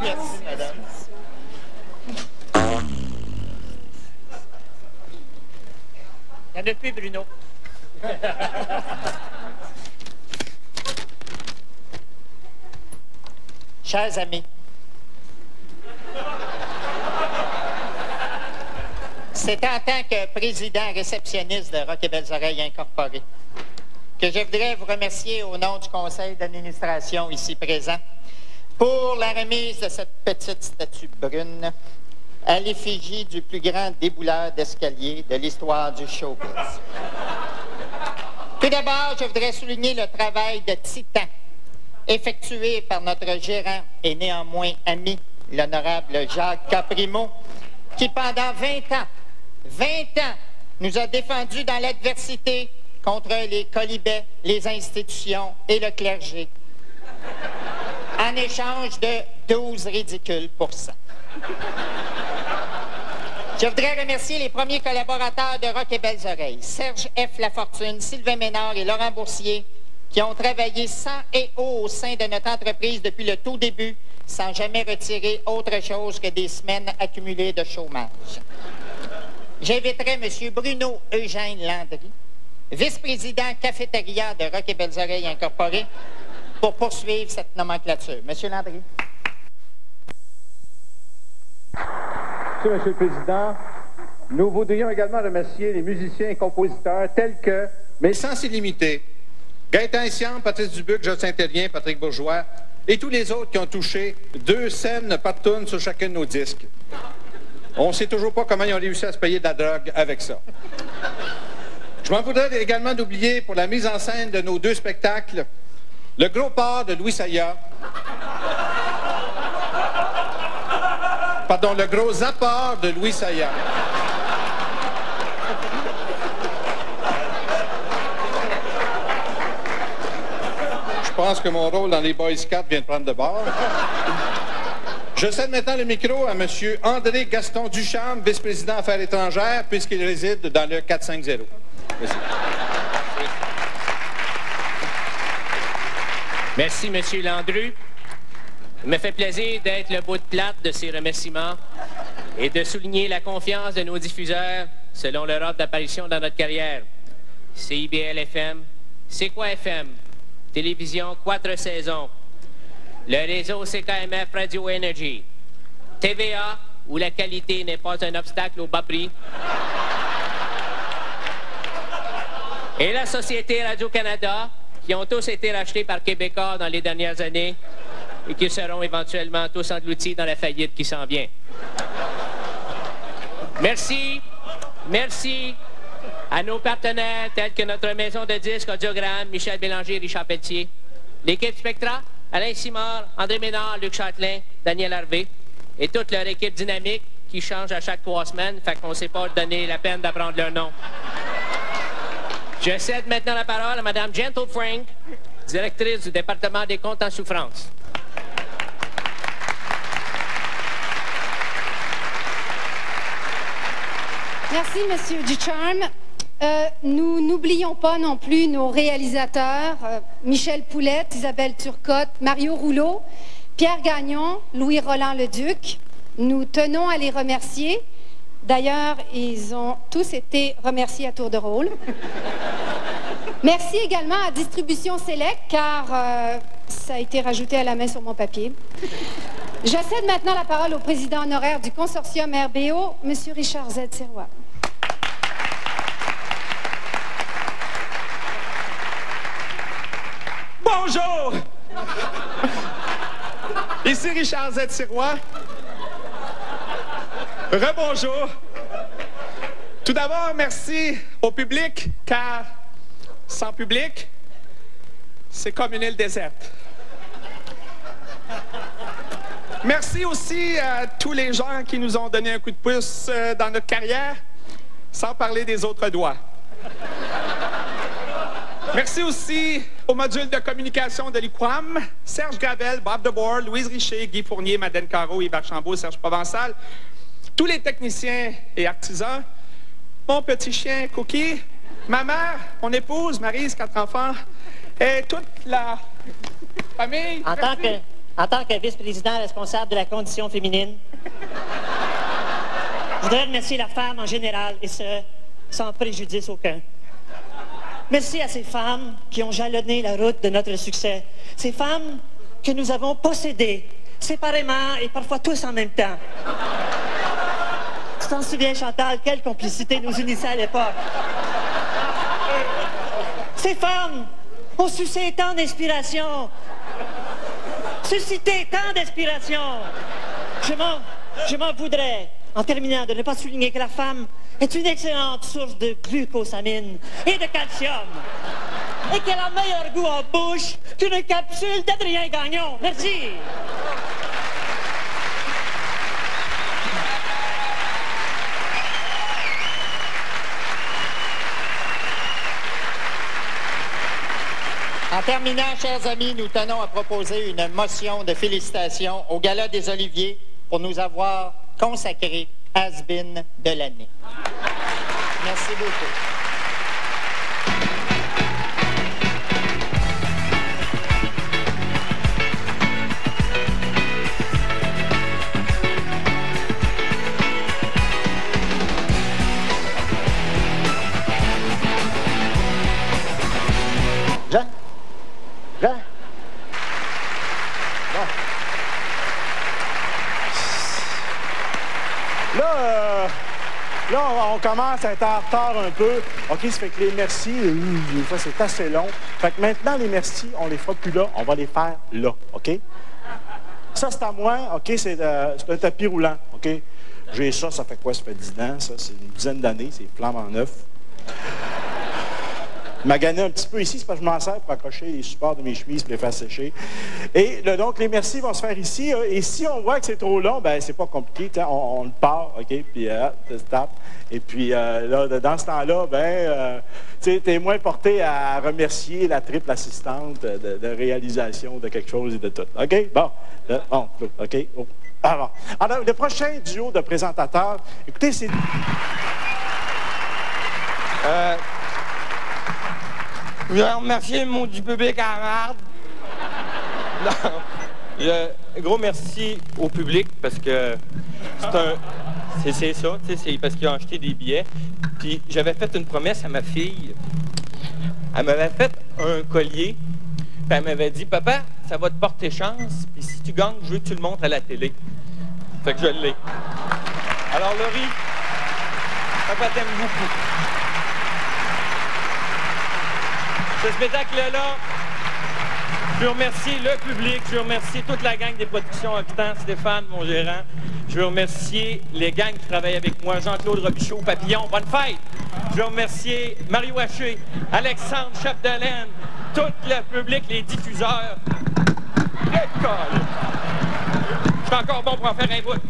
Merci, madame.
Il n'y en a plus, Bruno.
Chers amis, c'est en tant que président réceptionniste de Rock et Belles Oreilles Incorporé que je voudrais vous remercier au nom du conseil d'administration ici présent pour la remise de cette petite statue brune à l'effigie du plus grand débouleur d'escalier de l'histoire du showbiz. Tout d'abord, je voudrais souligner le travail de titan effectué par notre gérant et néanmoins ami, l'honorable Jacques Caprimo, qui pendant 20 ans, nous a défendus dans l'adversité contre les colibets, les institutions et le clergé, en échange de 12 ridicules %. Je voudrais remercier les premiers collaborateurs de Rock et Belles Oreilles, Serge F. Lafortune, Sylvain Ménard et Laurent Boursier, qui ont travaillé sang et eau au sein de notre entreprise depuis le tout début, sans jamais retirer autre chose que des semaines accumulées de chômage. J'inviterai M. Bruno Eugène Landry, vice-président cafétéria de Rock et Belles Oreilles Incorporé, pour poursuivre cette nomenclature. Monsieur Landry.
Monsieur le Président, nous voudrions également remercier les musiciens et compositeurs tels que, mais sans s'y limiter, Gaëtan Essiam, Patrice Dubuc, Jocelyn Terrien, Patrick Bourgeois et tous les autres qui ont touché 2 scènes par tune sur chacun de nos disques. On ne sait toujours pas comment ils ont réussi à se payer de la drogue avec ça. Je m'en voudrais également d'oublier pour la mise en scène de nos 2 spectacles, le gros part de Louis Saya. Pardon, le gros apport de Louis Saya. Je pense que mon rôle dans les Boys Scouts vient de prendre de bord. Je cède maintenant le micro à M. André Gaston Ducharme, vice-président Affaires étrangères, puisqu'il réside dans le 450. Merci.
Merci, M. Landru. Il me fait plaisir d'être le bout de plate de ces remerciements et de souligner la confiance de nos diffuseurs selon leur ordre d'apparition dans notre carrière. CIBL-FM, C'est quoi FM? Télévision 4 saisons. Le réseau CKMF Radio Energy. TVA, où la qualité n'est pas un obstacle au bas prix. Et la Société Radio-Canada, qui ont tous été rachetés par Québécois dans les dernières années et qui seront éventuellement tous engloutis dans la faillite qui s'en vient. Merci à nos partenaires tels que notre maison de disques Audiogramme, Michel Bélanger et Richard Pelletier, l'équipe Spectra, Alain Simard, André Ménard, Luc Châtelain, Daniel Harvey et toute leur équipe dynamique qui change à chaque 3 semaines, fait qu'on ne s'est pas donné la peine d'apprendre leur nom. Je cède maintenant la parole à Mme Gentle Frank, directrice du département des comptes en souffrance.
Merci, M. Ducharme. Nous n'oublions pas non plus nos réalisateurs, Michel Poulette, Isabelle Turcotte, Mario Rouleau, Pierre Gagnon, Louis-Roland Leduc. Nous tenons à les remercier. D'ailleurs, ils ont tous été remerciés à tour de rôle. Merci également à Distribution Select, car ça a été rajouté à la main sur mon papier. Je cède maintenant la parole au président honoraire du consortium RBO, M. Richard Z. Sirois.
Rebonjour! Ici Richard Z. Sirois. Rebonjour. Tout d'abord, merci au public, car sans public, c'est comme une île déserte. Merci aussi à tous les gens qui nous ont donné un coup de pouce dans notre carrière, sans parler des autres doigts. Merci aussi au module de communication de l'IQAM, Serge Gravel, Bob Deboer, Louise Richer, Guy Fournier, Madeleine Caro, Yves Archambault, Serge Provençal, tous les techniciens et artisans, mon petit chien Cookie, ma mère, mon épouse, Maryse, 4 enfants, et toute la famille.
En tant que vice-président responsable de la condition féminine, je voudrais remercier la femme en général, et ce, sans préjudice aucun. Merci à ces femmes qui ont jalonné la route de notre succès. Ces femmes que nous avons possédées, séparément et parfois tous en même temps. Tu t'en souviens, Chantal, quelle complicité nous unissait à l'époque. Ces femmes ont suscité tant d'inspiration. Suscité tant d'inspiration. Je m'en voudrais, en terminant, de ne pas souligner que la femme est une excellente source de glucosamine et de calcium. Et qu'elle a meilleur goût en bouche qu'une capsule d'Adrien Gagnon. Merci. En terminant, chers amis, nous tenons à proposer une motion de félicitations au Gala des Oliviers pour nous avoir consacré has-been de l'année. Merci beaucoup.
Jean? Jean? Là, on commence à être en retard un peu. OK, ça fait que les merci, des fois, c'est assez long. Fait que maintenant, les merci, on les fera plus là. On va les faire là, OK? Ça, c'est à moi. OK, c'est un tapis roulant, OK? J'ai ça fait quoi? Ça fait 10 ans, ça. C'est une dizaine d'années. C'est flambant neuf. Magané un petit peu ici, c'est parce que je m'en sers pour accrocher les supports de mes chemises pour les faire sécher. Et donc, les merci vont se faire ici. Et si on voit que c'est trop long, ben c'est pas compliqué. On le part, OK? Puis, tape. Et puis, là, dans ce temps-là, tu es moins porté à remercier la triple assistante de réalisation de quelque chose et de tout. OK? Bon. OK? Oh. Alors, le prochain duo de présentateurs, écoutez, c'est...
Je voudrais remercier mon du public à la marde. Gros merci au public parce que c'est ça, c'est parce qu'ils ont acheté des billets. Puis j'avais fait une promesse à ma fille. Elle m'avait fait un collier. Puis elle m'avait dit, papa, ça va te porter chance. Puis si tu gagnes, je veux que tu le montres à la télé. Fait que je l'ai. Alors Laurie, papa t'aime beaucoup. Ce spectacle-là, je veux remercier le public, je veux remercier toute la gang des productions Octan, Stéphane, mon gérant. Je veux remercier les gangs qui travaillent avec moi, Jean-Claude Robichaud, Papillon, bonne fête! Je veux remercier Mario Haché, Alexandre Chapdelaine, tout le public, les diffuseurs. École! Je suis encore bon pour en faire un bout.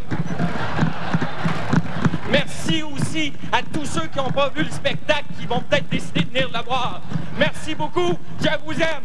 Merci aussi à tous ceux qui n'ont pas vu le spectacle, qui vont peut-être décider de venir le voir. Merci beaucoup, je vous aime.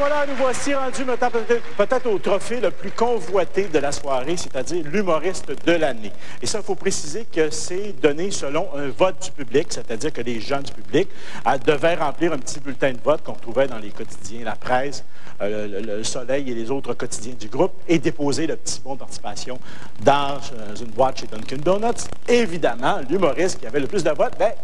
voilà, nous voici rendus maintenant peut-être au trophée le plus convoité de la soirée, c'est-à-dire l'humoriste de l'année. Et ça, il faut préciser que c'est donné selon un vote du public, c'est-à-dire que les gens du public devaient remplir un petit bulletin de vote qu'on trouvait dans les quotidiens, la presse, le Soleil et les autres quotidiens du groupe, et déposer le petit bon de participation dans une boîte chez Dunkin' Donuts. Évidemment, l'humoriste qui avait le plus de votes, gagne.